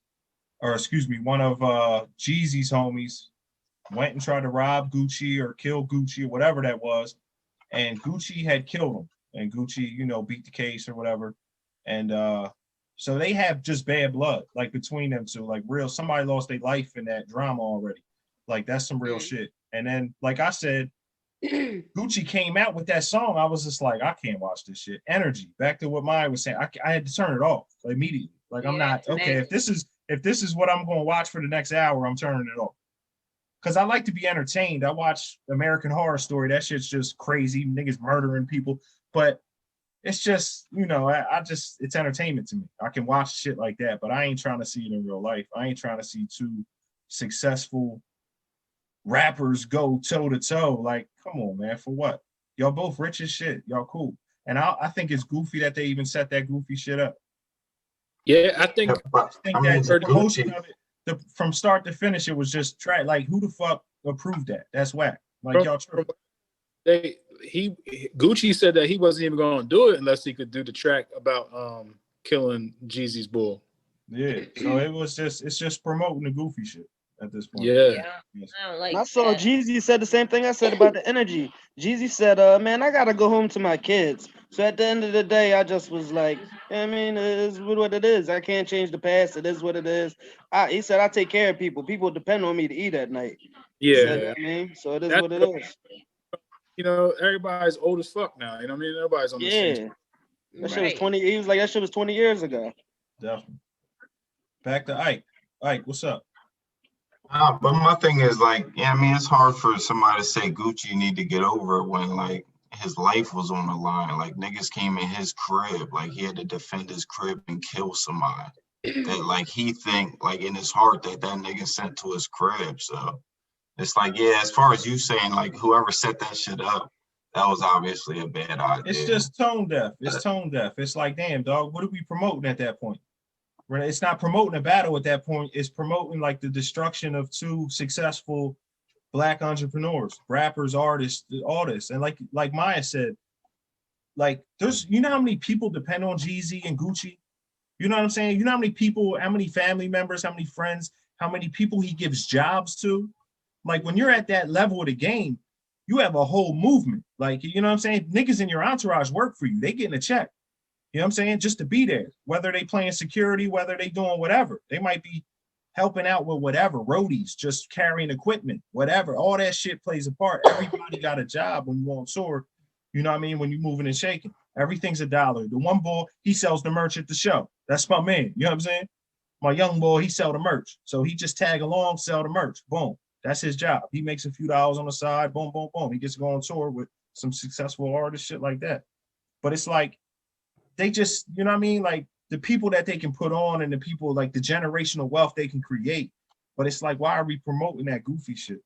Speaker 4: or excuse me, one of Jeezy's homies went and tried to rob Gucci or kill Gucci or whatever that was. And Gucci had killed him. And Gucci, beat the case or whatever. And so they have just bad blood, like between them two, like real, somebody lost their life in that drama already. Like that's some real shit. And then, like I said, Gucci came out with that song. I was just like, I can't watch this shit. Energy. Back to what Maya was saying. I had to turn it off immediately. Like I'm not okay. If this is what I'm going to watch for the next hour, I'm turning it off. Because I like to be entertained. I watch American Horror Story. That shit's just crazy. Niggas murdering people. But it's just, it's entertainment to me. I can watch shit like that, but I ain't trying to see it in real life. I ain't trying to see two successful rappers go toe to toe. Like, come on, man, for what? Y'all both rich as shit. Y'all cool. And I think it's goofy that they even set that goofy shit up.
Speaker 9: Yeah, I think
Speaker 4: that the promotion of it, from start to finish, it was just trash. Like, who the fuck approved that? That's whack. Like, y'all true.
Speaker 9: Gucci said that he wasn't even going to do it unless he could do the track about killing Jeezy's bull.
Speaker 4: Yeah. So it's just promoting the goofy shit at this point.
Speaker 9: Yeah.
Speaker 4: Yes.
Speaker 5: I don't like
Speaker 7: I saw
Speaker 5: that.
Speaker 7: Jeezy said the same thing I said about the energy. Jeezy said, man, I gotta go home to my kids. So at the end of the day, I just was like, I mean, it is what it is. I can't change the past. It is what it is. He said, I take care of people. People depend on me to eat at night. He said,
Speaker 9: Yeah.
Speaker 7: I mean, so it is
Speaker 9: That's
Speaker 7: what it is.
Speaker 9: You know, everybody's old as fuck now. You know what I mean? Everybody's on the same.
Speaker 7: Yeah. That shit was 20. He was like, that shit was 20 years ago.
Speaker 4: Definitely. Back to Ike. Ike, what's up?
Speaker 8: But my thing is like, yeah, I mean, it's hard for somebody to say Gucci need to get over it when like his life was on the line. Like niggas came in his crib, like he had to defend his crib and kill somebody that like he think like in his heart that nigga sent to his crib. So it's like, yeah, as far as you saying like whoever set that shit up, that was obviously a bad idea.
Speaker 4: It's just tone deaf. It's tone deaf. It's like, damn, dog, what are we promoting at that point? It's not promoting a battle at that point. It's promoting like the destruction of two successful Black entrepreneurs, rappers, artists, all this. And like Maya said, like there's, you know how many people depend on Jeezy and Gucci? You know what I'm saying? You know how many people, how many family members, how many friends, how many people he gives jobs to? Like when you're at that level of the game, you have a whole movement. Like, you know what I'm saying? Niggas in your entourage work for you. They getting a check. You know what I'm saying? Just to be there, whether they playing security, whether they doing whatever. They might be helping out with whatever, roadies, just carrying equipment, whatever. All that shit plays a part. Everybody got a job when you on tour. You know what I mean? When you moving and shaking, everything's $1. The one boy, he sells the merch at the show. That's my man. You know what I'm saying? My young boy, he sell the merch. So he just tag along, sell the merch. Boom. That's his job. He makes a few dollars on the side. Boom, boom, boom. He gets to go on tour with some successful artists, shit like that. But it's like, they just, you know what I mean? Like the people that they can put on and the people like the generational wealth they can create. But it's like, why are we promoting that goofy shit?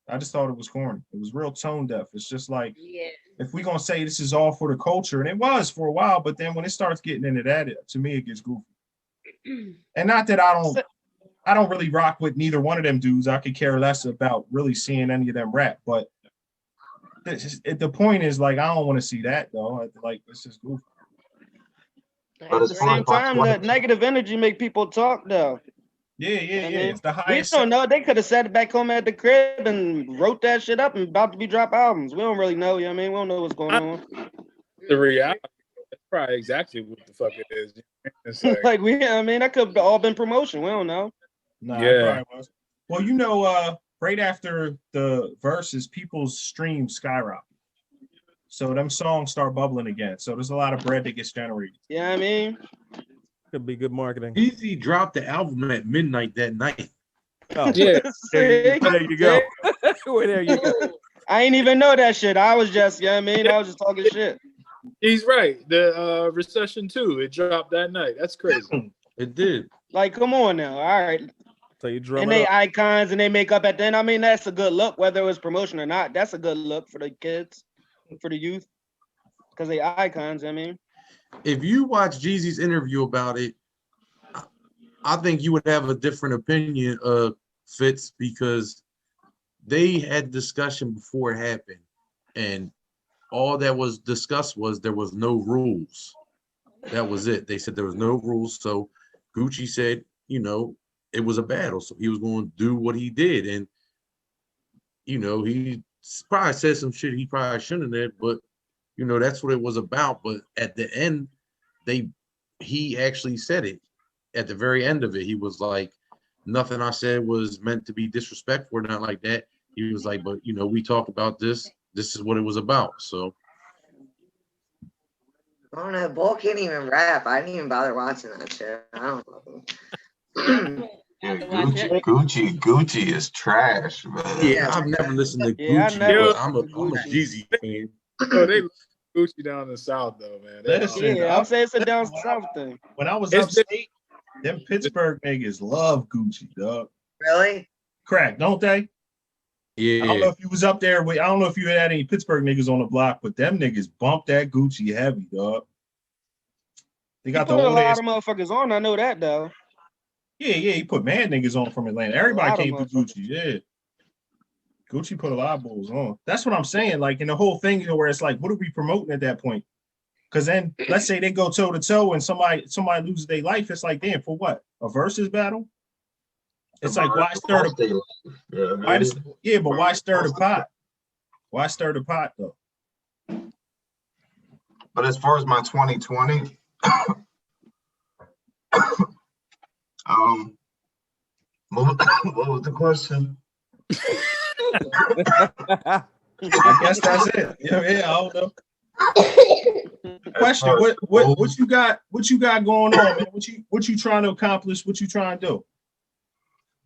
Speaker 4: I just thought it was corny. It was real tone deaf. It's just like, if we're going to say this is all for the culture, and it was for a while, but then when it starts getting into that, to me, it gets goofy. And not that I don't really rock with neither one of them dudes. I could care less about really seeing any of them rap. But the point is like, I don't want to see that though. Like, it's just goofy.
Speaker 7: But at the same time, that negative energy make people talk though.
Speaker 4: Yeah. It's the highest.
Speaker 7: We don't know. They could have sat back home at the crib and wrote that shit up and about to be drop albums. We don't really know. You know what I mean? We don't know what's going on.
Speaker 9: The reality, that's probably exactly what the fuck it is. It's
Speaker 7: like I mean, that could have all been promotion. We don't know.
Speaker 4: Nah, it probably was. Well, you know, right after the verses, people's streams skyrocket. So them songs start bubbling again. So there's a lot of bread that gets generated.
Speaker 7: Yeah, I mean,
Speaker 3: could be good marketing.
Speaker 6: Jeezy dropped the album at midnight that night.
Speaker 3: Oh,
Speaker 9: yeah.
Speaker 3: There you go. There you go.
Speaker 7: I ain't even know that shit. I was just, you know what I mean? I was just talking shit.
Speaker 9: He's right. The Recession 2, it dropped that night. That's crazy.
Speaker 6: It did.
Speaker 7: Like, come on now. All right.
Speaker 3: So you drum
Speaker 7: and they icons and they make up at the end. I mean, that's a good look, whether it was promotion or not. That's a good look for the kids, for the youth, because they icons. I mean,
Speaker 6: if you watch Jeezy's interview about it, I think you would have a different opinion of Fitz, because they had discussion before it happened, and all that was discussed was there was no rules. That was it. They said there was no rules. So Gucci said, you know, it was a battle, so he was going to do what he did. And, you know, he probably said some shit he probably shouldn't have, but, you know, that's what it was about. But at the end, he actually said it. At the very end of it, he was like, nothing I said was meant to be disrespectful or not like that. He was like, but, you know, we talked about this. This is what it was about. So.
Speaker 2: I don't know. Bull can't even rap. I didn't even bother watching that shit. I don't know.
Speaker 8: Yeah, Gucci is trash, man.
Speaker 6: Yeah, I've never listened to Gucci. But I'm a Jeezy fan.
Speaker 9: Oh, they love Gucci down in the South, though, man.
Speaker 7: I'll say it's a down south thing.
Speaker 4: When I was upstate, them Pittsburgh niggas love Gucci, dog.
Speaker 2: Really?
Speaker 4: Crack, don't they?
Speaker 6: Yeah.
Speaker 4: I don't know if you was up there. I don't know if you had any Pittsburgh niggas on the block, but them niggas bumped that Gucci heavy, dog. They got the
Speaker 7: a
Speaker 4: old
Speaker 7: lot
Speaker 4: ass
Speaker 7: of motherfuckers on. I know that though.
Speaker 4: Yeah, he put mad niggas on from Atlanta. Everybody came to Gucci, yeah. Gucci put a lot of bulls on. That's what I'm saying. Like in the whole thing, you know, where it's like, what are we promoting at that point? Because then let's say they go toe to toe and somebody loses their life. It's like, damn, for what? A versus battle? It's like, why stir the but why stir the pot? Why stir the pot though?
Speaker 8: But as far as my 2020, what was the question?
Speaker 4: I guess that's it. Yeah, I don't know. Question: What you got? What you got going on, man? What you trying to accomplish? What you trying to do?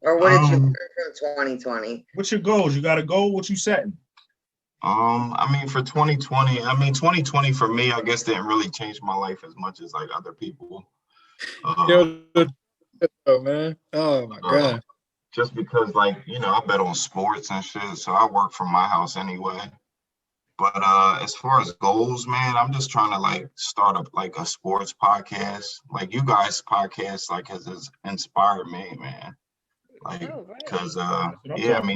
Speaker 2: Or what did you learn from 2020?
Speaker 4: What's your goals? You got a goal? What you setting?
Speaker 8: I mean, for 2020, 2020 for me, I guess didn't really change my life as much as like other people.
Speaker 9: Oh man, oh my god.
Speaker 8: Just because, like, I bet on sports and shit, so I work from my house anyway. But as far as goals, man, I'm just trying to like start up like a sports podcast. Like you guys' podcast, like has inspired me, man. Like, because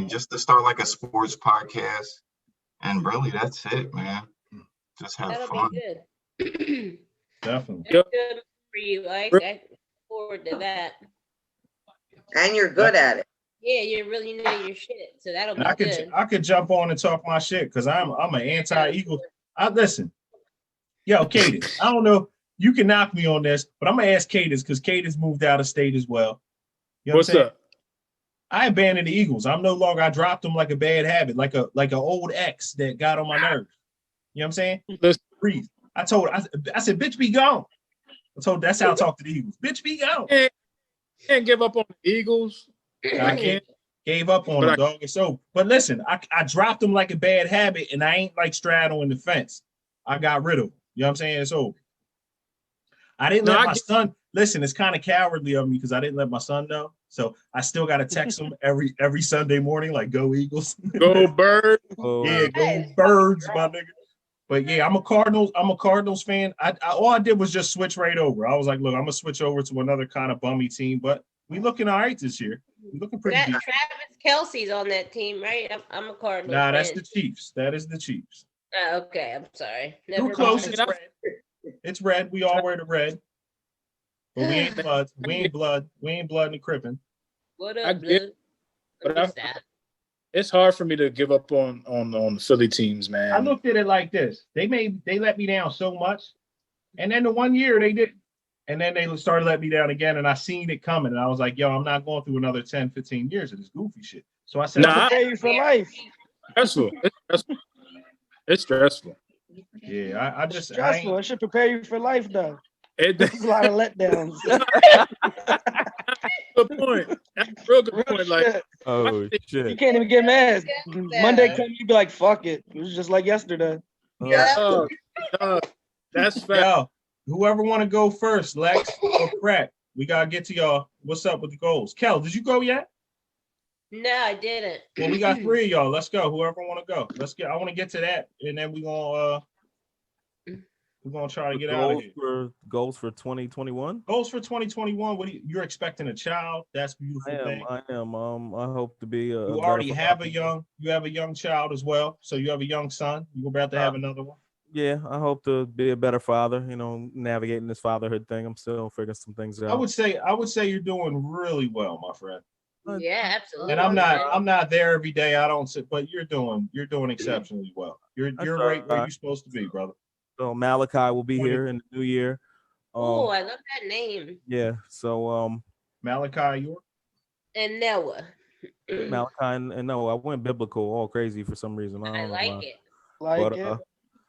Speaker 8: just to start like a sports podcast, and really that's it, man. Just have fun.
Speaker 5: Be good.
Speaker 4: Definitely.
Speaker 5: That's good for you. I look forward to that.
Speaker 2: And you're good at it.
Speaker 5: Yeah, you really know your shit, so that'll be good.
Speaker 4: I could jump on and talk my shit because I'm an anti-Eagle. Listen, yo, Cadence, I don't know. You can knock me on this, but I'm gonna ask Cadence because Cadence moved out of state as well. You know
Speaker 9: What's up?
Speaker 4: I abandoned the Eagles. I'm no longer. I dropped them like a bad habit, like an old ex that got on my nerves. You know what I'm saying?
Speaker 9: Let's
Speaker 4: breathe. I said, bitch, be gone. That's how I talk to the Eagles. Bitch, be gone.
Speaker 9: Can't give up on the Eagles.
Speaker 4: I can't gave up on them, dog. So, but listen, I dropped them like a bad habit, and I ain't like straddling the fence. I got rid of them. You know what I'm saying? So I didn't let my son listen. It's kind of cowardly of me because I didn't let my son know. So I still got to text him every Sunday morning, like "Go Eagles,
Speaker 9: go Birds."
Speaker 4: Yeah, go Birds, my nigga. But yeah, I'm a Cardinals fan. All I did was just switch right over. I was like, look, I'm gonna switch over to another kind of bummy team, but we looking all right this year. We looking pretty good.
Speaker 5: Travis Kelce's on that team, right? I'm a Cardinals
Speaker 4: Nah,
Speaker 5: fan.
Speaker 4: that's the Chiefs. That is the Chiefs.
Speaker 5: Okay, I'm sorry.
Speaker 4: We're close. It's red. It's red. We all wear the red. But we ain't blood. We ain't blood. We ain't blood and crippin'.
Speaker 5: What up, blood?
Speaker 9: But it's hard for me to give up on the Philly teams, man.
Speaker 4: I looked at it like this. They let me down so much. And then the 1 year they did. And then they started letting me down again. And I seen it coming. And I was like, yo, I'm not going through another 10, 15 years of this goofy shit. So I said,
Speaker 7: I pay you for life.
Speaker 9: Stressful. It's stressful.
Speaker 4: Yeah, I just
Speaker 7: stressful. It should prepare you for life, though.
Speaker 9: There's
Speaker 7: a lot of letdowns.
Speaker 9: Good point. That's a real good point. Like,
Speaker 3: oh shit,
Speaker 7: you can't even get mad. Monday come, you be like, "Fuck it." It was just like yesterday.
Speaker 4: Yeah,
Speaker 9: that's fair.
Speaker 4: Yo, whoever want to go first, Lex or Crack, we gotta get to y'all. What's up with the goals? Kel, did you go yet?
Speaker 5: No, I didn't.
Speaker 4: Well, we got 3 of y'all. Let's go. Whoever want to go, let's get. I want to get to that, and then we're gonna try to get out of here.
Speaker 3: Goals for 2021.
Speaker 4: Goals for 2021. You're expecting a child? That's beautiful.
Speaker 3: I am. I hope to be.
Speaker 4: You already have a young child as well. So you have a young son. You're about to have another one.
Speaker 3: Yeah, I hope to be a better father. You know, navigating this fatherhood thing. I'm still figuring some things out.
Speaker 4: I would say you're doing really well, my friend.
Speaker 5: Yeah, absolutely.
Speaker 4: And I'm not there every day. I don't sit, but you're doing exceptionally well. You're right where you're supposed to be, brother.
Speaker 3: So Malachi will be here in the new year.
Speaker 5: Oh, I love that name.
Speaker 3: Yeah. So
Speaker 4: Malachi York
Speaker 5: and Noah.
Speaker 3: Malachi and Noah. I went biblical all crazy for some reason. I
Speaker 5: like it.
Speaker 4: But,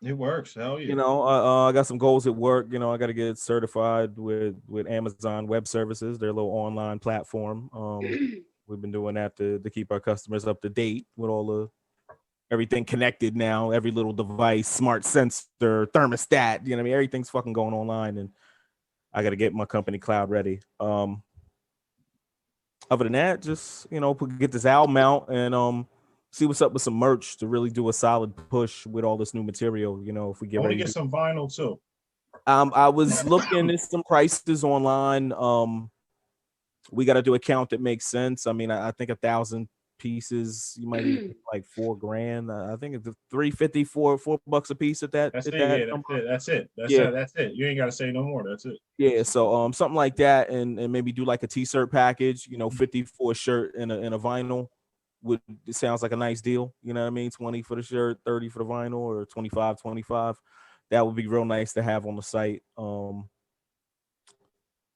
Speaker 4: it works. Hell yeah.
Speaker 3: You know, I got some goals at work. You know, I got to get certified with Amazon Web Services, their little online platform. We've been doing that to keep our customers up to date with all the everything connected now, every little device, smart sensor, thermostat, you know what I mean? Everything's fucking going online, and I got to get my company cloud ready. Other than that, just, you know, get this album out and see what's up with some merch to really do a solid push with all this new material. You know, if we get ready
Speaker 4: to get some vinyl too.
Speaker 3: I was looking at some prices online. We got to do a count that makes sense. I mean, I think $1,000 pieces. You might even like $4,000. I think it's $350 for $4 a piece at that.
Speaker 4: That's
Speaker 3: at
Speaker 4: it.
Speaker 3: that
Speaker 4: Yeah,
Speaker 3: number.
Speaker 4: that's it. That's it. You ain't got to say no more. That's it.
Speaker 3: Yeah, so something like that, and maybe do like a t-shirt package. 50 for a shirt and a vinyl. It sounds like a nice deal. You know what I mean? 20 for the shirt, 30 for the vinyl, or 25. That would be real nice to have on the site.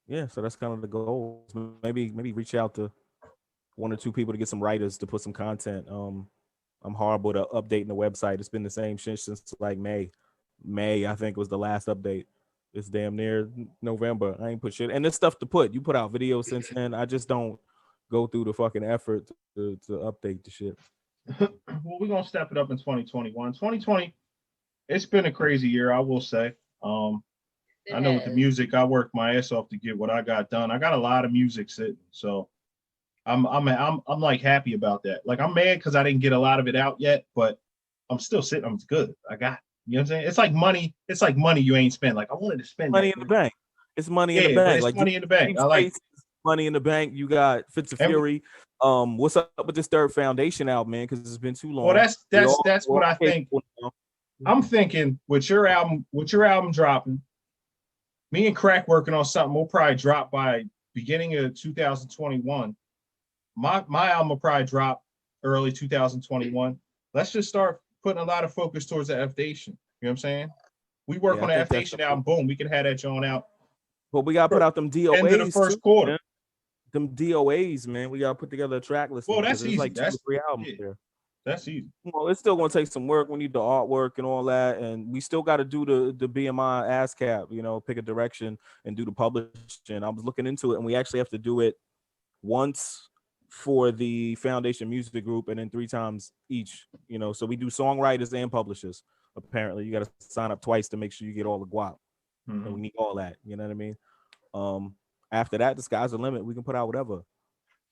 Speaker 3: Yeah, so that's kind of the goal. Maybe reach out to one or two people to get some writers to put some content. I'm horrible to updating the website. It's been the same shit since like May. I think was the last update. It's damn near November. I ain't put shit. And there's stuff to put. You put out videos since then. I just don't go through the fucking effort to update the shit.
Speaker 4: Well, we're gonna step it up in 2021. 2020, it's been a crazy year, I will say. I know with the music, I worked my ass off to get what I got done. I got a lot of music sitting, so I'm like happy about that. Like I'm mad because I didn't get a lot of it out yet, but I'm still sitting. I'm good. I got. You know what I'm saying? It's like money. It's like money you ain't spent. Like I wanted to spend
Speaker 3: money in the bank. It's money in the
Speaker 4: but
Speaker 3: bank.
Speaker 4: it's
Speaker 3: Like
Speaker 4: money in the bank. I like
Speaker 3: money in the bank. You got Fitz and Fury. What's up with this third Foundation album, man? Because it's been too long.
Speaker 4: Well, that's what I think. I'm thinking with your album dropping, me and Crack working on something. We'll probably drop by beginning of 2021. My album will probably drop early 2021. Let's just start putting a lot of focus towards the Foundation. You know what I'm saying? We work on the Foundation album. Boom, we can have that joint out.
Speaker 3: But we gotta put out them DOAs.
Speaker 4: End of the first quarter.
Speaker 3: Man. Them DOAs, man. We gotta put together a track list.
Speaker 4: Well, that's easy.
Speaker 3: Like
Speaker 4: that's
Speaker 3: 2 or 3 albums there.
Speaker 4: That's easy.
Speaker 3: Well, it's still gonna take some work. We need the artwork and all that, and we still got to do the BMI ASCAP. Pick a direction and do the publishing. I was looking into it, and we actually have to do it once for the Foundation Music Group, and then 3 times each. So we do songwriters and publishers. Apparently, you got to sign up twice to make sure you get all the guap, and we need all that. You know what I mean? After that, the sky's the limit. We can put out whatever.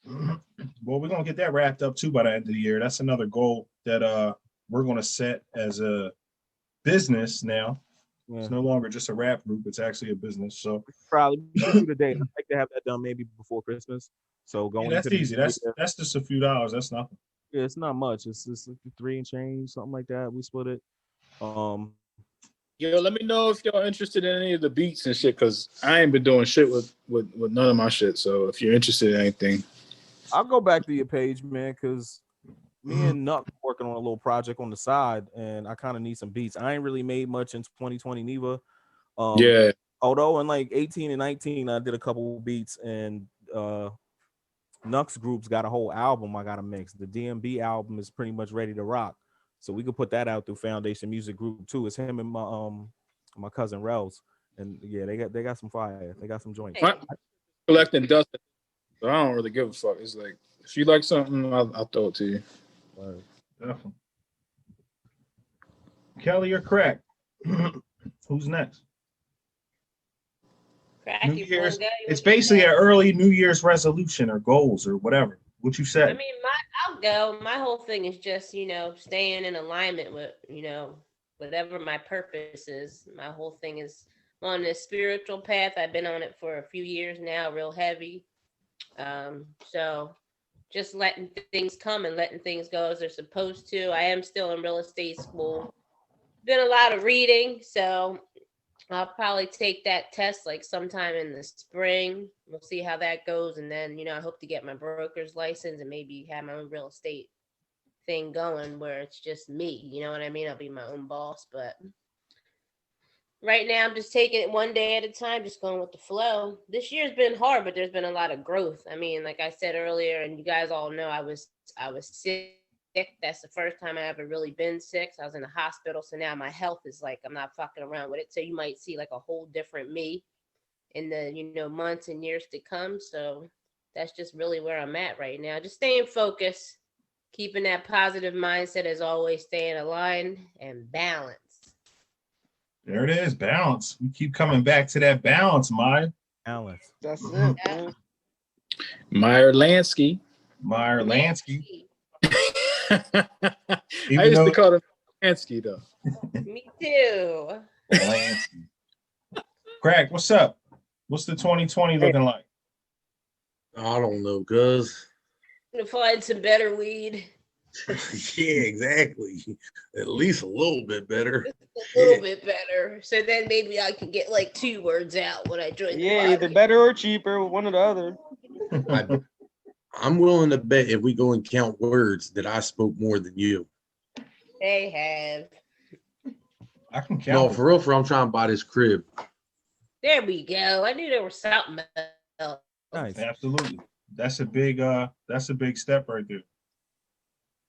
Speaker 4: Well, we're gonna get that wrapped up too by the end of the year. That's another goal that we're gonna set as a business now. Yeah. It's no longer just a rap group; it's actually a business. So
Speaker 3: probably do the date. I'd like to have that done maybe before Christmas. So going.
Speaker 4: That's easy. That's just a few dollars. That's nothing.
Speaker 3: Yeah, it's not much. It's just 3 and change, something like that. We split it.
Speaker 9: Yo, let me know if y'all interested in any of the beats and shit, because I ain't been doing shit with none of my shit. So if you're interested in anything,
Speaker 3: I'll go back to your page, man, because me and Nuck working on a little project on the side, and I kind of need some beats. I ain't really made much in 2020 neither.
Speaker 9: Yeah.
Speaker 3: Although in like 18 and 19, I did a couple beats, and Nuck's group's got a whole album I got to mix. The DMB album is pretty much ready to rock. So we could put that out through Foundation Music Group too. It's him and my cousin Rels, and yeah, they got some fire. They got some joints.
Speaker 9: I'm collecting dust, but I don't really give a fuck. It's like if you like something, I'll throw it to you.
Speaker 4: Right. Definitely. Kelly or Crack? Who's next?
Speaker 5: Crack,
Speaker 4: New Year's. It's basically an early New Year's resolution or goals or whatever. What you said?
Speaker 5: I mean, I'll go. My whole thing is just, staying in alignment with, whatever my purpose is. My whole thing is on this spiritual path. I've been on it for a few years now, real heavy. So just letting things come and letting things go as they're supposed to. I am still in real estate school. Been a lot of reading, so I'll probably take that test like sometime in the spring. We'll see how that goes. And then, I hope to get my broker's license and maybe have my own real estate thing going where it's just me. You know what I mean? I'll be my own boss. But right now I'm just taking it one day at a time, just going with the flow. This year's been hard, but there's been a lot of growth. I mean, like I said earlier, and you guys all know I was sick. That's the first time I ever really been sick. So I was in the hospital. So now my health is like, I'm not fucking around with it. So you might see like a whole different me in the, months and years to come. So that's just really where I'm at right now. Just staying focused, keeping that positive mindset as always, staying aligned and balanced.
Speaker 4: There it is. Balance. We keep coming back to that balance, Maya.
Speaker 3: Balance.
Speaker 7: That's it. Man.
Speaker 9: Meyer Lansky. I used to call him Lansky though.
Speaker 5: Me too.
Speaker 4: Lansky. Crack, what's up? What's the 2020 looking like?
Speaker 6: I don't know, cuz
Speaker 5: To find some better weed.
Speaker 6: Yeah, exactly. At least a little bit better.
Speaker 5: A little bit better. So then maybe I can get like 2 words out when I join the podcast.
Speaker 7: Either better or cheaper, one or the other.
Speaker 6: I'm willing to bet if we go and count words that I spoke more than you.
Speaker 5: They have.
Speaker 4: I can count.
Speaker 6: No, for real, I'm trying to buy this crib.
Speaker 5: There we go. I knew there was something else.
Speaker 3: Nice.
Speaker 4: Absolutely. That's a big step right there.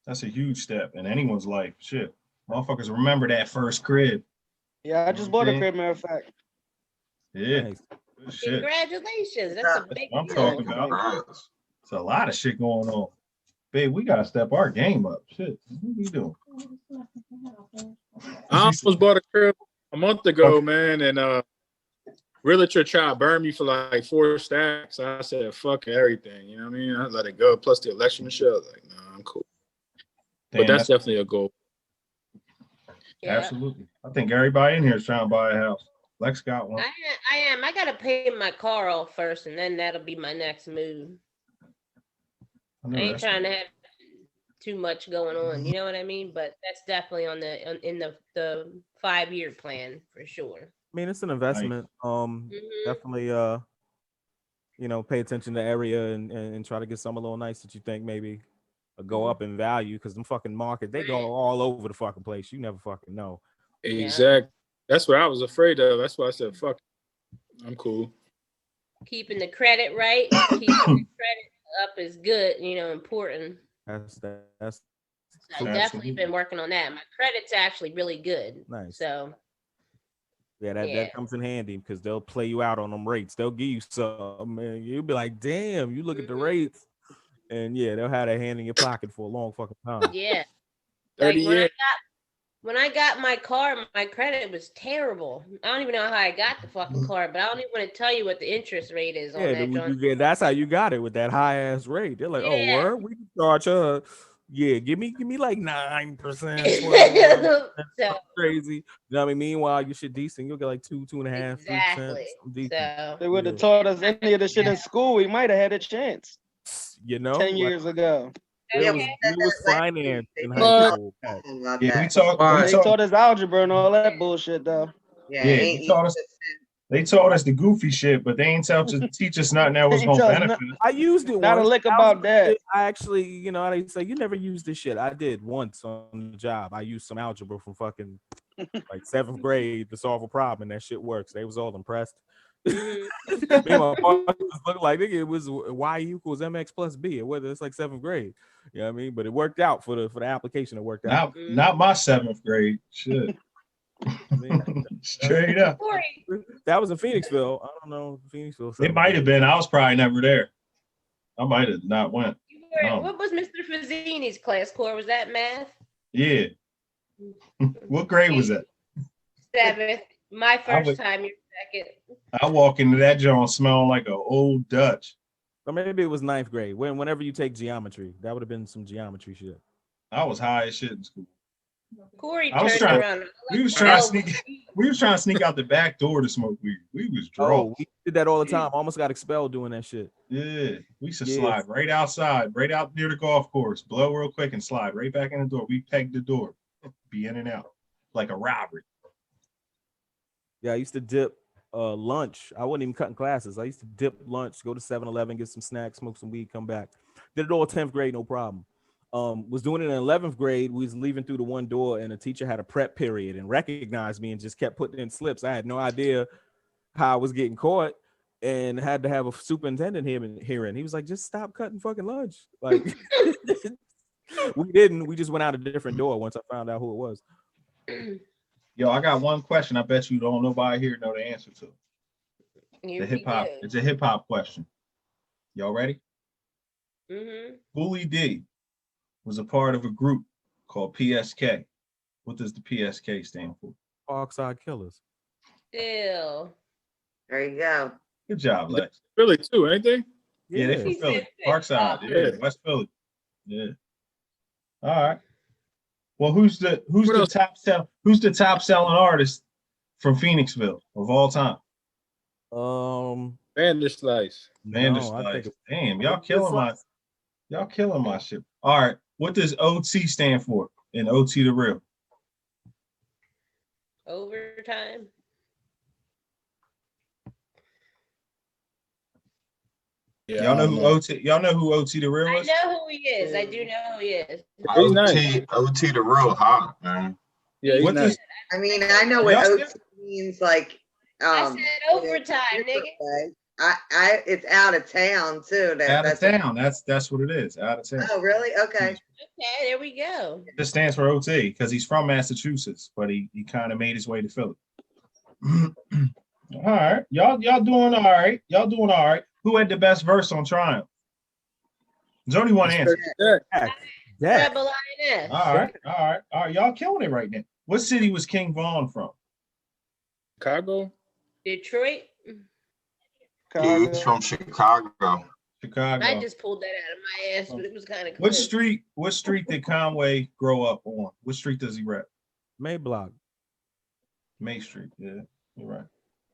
Speaker 4: That's a huge step in anyone's life. Shit. Motherfuckers remember that first crib.
Speaker 7: Yeah, I just bought a crib, matter of fact.
Speaker 4: Yeah.
Speaker 3: Nice.
Speaker 4: Good shit.
Speaker 5: Congratulations. That's a big
Speaker 4: I'm
Speaker 5: deal.
Speaker 4: talking about. It's a lot of shit going on. Babe, we gotta step our game up. Shit. What we doing?
Speaker 9: I almost bought a crib a month ago, man, and realtor tried to burn me for like 4 stacks. I said, fuck everything. You know what I mean? I let it go. Plus the election and shit. I was like, nah, I'm cool.
Speaker 4: Damn,
Speaker 9: but that's definitely a goal.
Speaker 5: Yeah.
Speaker 4: Absolutely. I think everybody in here is trying to buy a house. Lex got one.
Speaker 5: I am. I gotta pay my car off first, and then that'll be my next move. I ain't trying to have too much going on, you know what I mean? But that's definitely on in the 5-year plan for sure.
Speaker 3: I mean, it's an investment. Definitely, pay attention to the area and try to get some a little nice that you think maybe go up in value, because them fucking market, they go all over the fucking place. You never fucking know.
Speaker 9: Exactly. That's what I was afraid of. That's why I said, fuck, I'm cool.
Speaker 5: Keeping the credit right, keeping the credit up is good, important.
Speaker 3: That's
Speaker 5: I've definitely been working on that. My credit's actually really good.
Speaker 3: Nice.
Speaker 5: So
Speaker 3: yeah, that comes in handy, because they'll play you out on them rates. They'll give you some, man. You'll be like, damn, you look at the rates, and yeah, they'll have that hand in your pocket for a long fucking time.
Speaker 5: Yeah.
Speaker 9: 30 years.
Speaker 5: When I got my car, my credit was terrible. I don't even know how I got the fucking car, but I don't even want to tell you what the interest rate is on that joint.
Speaker 3: That's how you got it, with that high ass rate. They're like, oh, word, we can charge her. Yeah, give me like 9%. That's crazy. You know what I mean? Meanwhile, your shit decent. You'll get like 2.5%.
Speaker 5: Exactly.
Speaker 3: So,
Speaker 7: they would have taught us any of the shit in school, we might have had a chance. 10 years ago.
Speaker 3: It was finance in high school.
Speaker 4: Yeah,
Speaker 7: they taught us algebra and all that bullshit, though.
Speaker 4: Yeah, they taught us the goofy shit, but they ain't teach us nothing that was gonna benefit us.
Speaker 3: I used it.
Speaker 7: Not a lick about that.
Speaker 3: I actually, they say you never use this shit. I did once on the job. I used some algebra from fucking like 7th grade to solve a problem, and that shit works. They was all impressed. Me and my partner looked like, nigga, it was y equals mx plus b, whether it's like 7th grade. You know what I mean? But it worked out for the application. It worked out.
Speaker 4: Not my 7th grade. Shit. Straight up.
Speaker 3: That was in Phoenixville. I don't know, Phoenixville.
Speaker 4: It might have been. I was probably never there. I might have not went.
Speaker 5: What was Mr. Fazzini's class, Cory? Was that math?
Speaker 4: Yeah. What grade was that?
Speaker 5: 7th. My first time, your second.
Speaker 4: I walk into that joint smelling like an old Dutch.
Speaker 3: Or maybe it was 9th grade. Whenever you take geometry, that would have been some geometry shit.
Speaker 4: I was high as shit in school.
Speaker 5: Cory turned around.
Speaker 4: We was trying to sneak out the back door to smoke weed. We was drunk.
Speaker 3: Oh, we did that all the time. Almost got expelled doing that shit.
Speaker 4: Yeah, we used to slide right outside, right out near the golf course, blow real quick and slide right back in the door. We pegged the door, be in and out like a robbery.
Speaker 3: Yeah, I used to dip lunch. I wasn't even cutting classes. I used to dip lunch, go to 7-Eleven, get some snacks, smoke some weed, come back. Did it all 10th grade, no problem. Was doing it in 11th grade. We was leaving through the one door, and the teacher had a prep period and recognized me and just kept putting in slips. I had no idea how I was getting caught, and had to have a superintendent hearing. He was like, "Just stop cutting fucking lunch." Like, we didn't. We just went out a different door once I found out who it was.
Speaker 4: Yo, I got one question. I bet you don't nobody here know the answer to. The hip hop. It's a hip hop question. Y'all ready?
Speaker 5: Mm-hmm.
Speaker 4: Bully D was a part of a group called PSK. What does the PSK stand for?
Speaker 3: Parkside Killers.
Speaker 5: Ew.
Speaker 2: There you go.
Speaker 4: Good job, Lex.
Speaker 9: Philly too, ain't they?
Speaker 4: Yeah, they from Philly. Parkside. Yeah, West Philly. Yeah. All right. Well, who's the top selling artist from Phoenixville of all time?
Speaker 9: Vanderslice.
Speaker 4: Vanderslice. Damn, y'all killing my. Y'all killing my shit. All right. What does OT stand for in OT the real?
Speaker 5: Overtime.
Speaker 9: Yeah,
Speaker 4: Y'all
Speaker 9: I
Speaker 4: know
Speaker 9: don't
Speaker 4: who
Speaker 9: know.
Speaker 4: OT? Y'all know who OT the real
Speaker 5: I
Speaker 4: is?
Speaker 5: know who he is. I do know who he is.
Speaker 9: He's nice.
Speaker 8: OT the real hot, man.
Speaker 9: Yeah, he's
Speaker 4: What
Speaker 9: nice.
Speaker 4: does
Speaker 2: I mean, I know what
Speaker 4: Y'all
Speaker 2: OT
Speaker 4: still-
Speaker 2: means, like,
Speaker 5: I
Speaker 2: um,
Speaker 5: said
Speaker 2: in a
Speaker 5: overtime,
Speaker 2: different
Speaker 5: nigga.
Speaker 2: way. It's out of town too.
Speaker 4: out of
Speaker 2: That's
Speaker 4: town? That's what it is. Out of town.
Speaker 2: Oh, really? Okay.
Speaker 5: Okay, there we go.
Speaker 4: It just stands for OT because he's from Massachusetts, but he kind of made his way to Philly. All right, y'all doing all right. Y'all doing all right. Who had the best verse on Triumph? There's only one answer.
Speaker 3: Dak.
Speaker 5: Rebel Lioness.
Speaker 4: All right. Y'all killing it right now. What city was King Von from?
Speaker 9: Chicago.
Speaker 5: Detroit.
Speaker 8: Yeah, he's from Chicago.
Speaker 4: Chicago.
Speaker 5: I just pulled that out of my ass, but it was kind of
Speaker 4: What
Speaker 5: close.
Speaker 4: street? What street did Conway grow up on? What street does he rep?
Speaker 3: Mayblock.
Speaker 4: May Street. Yeah, you're right.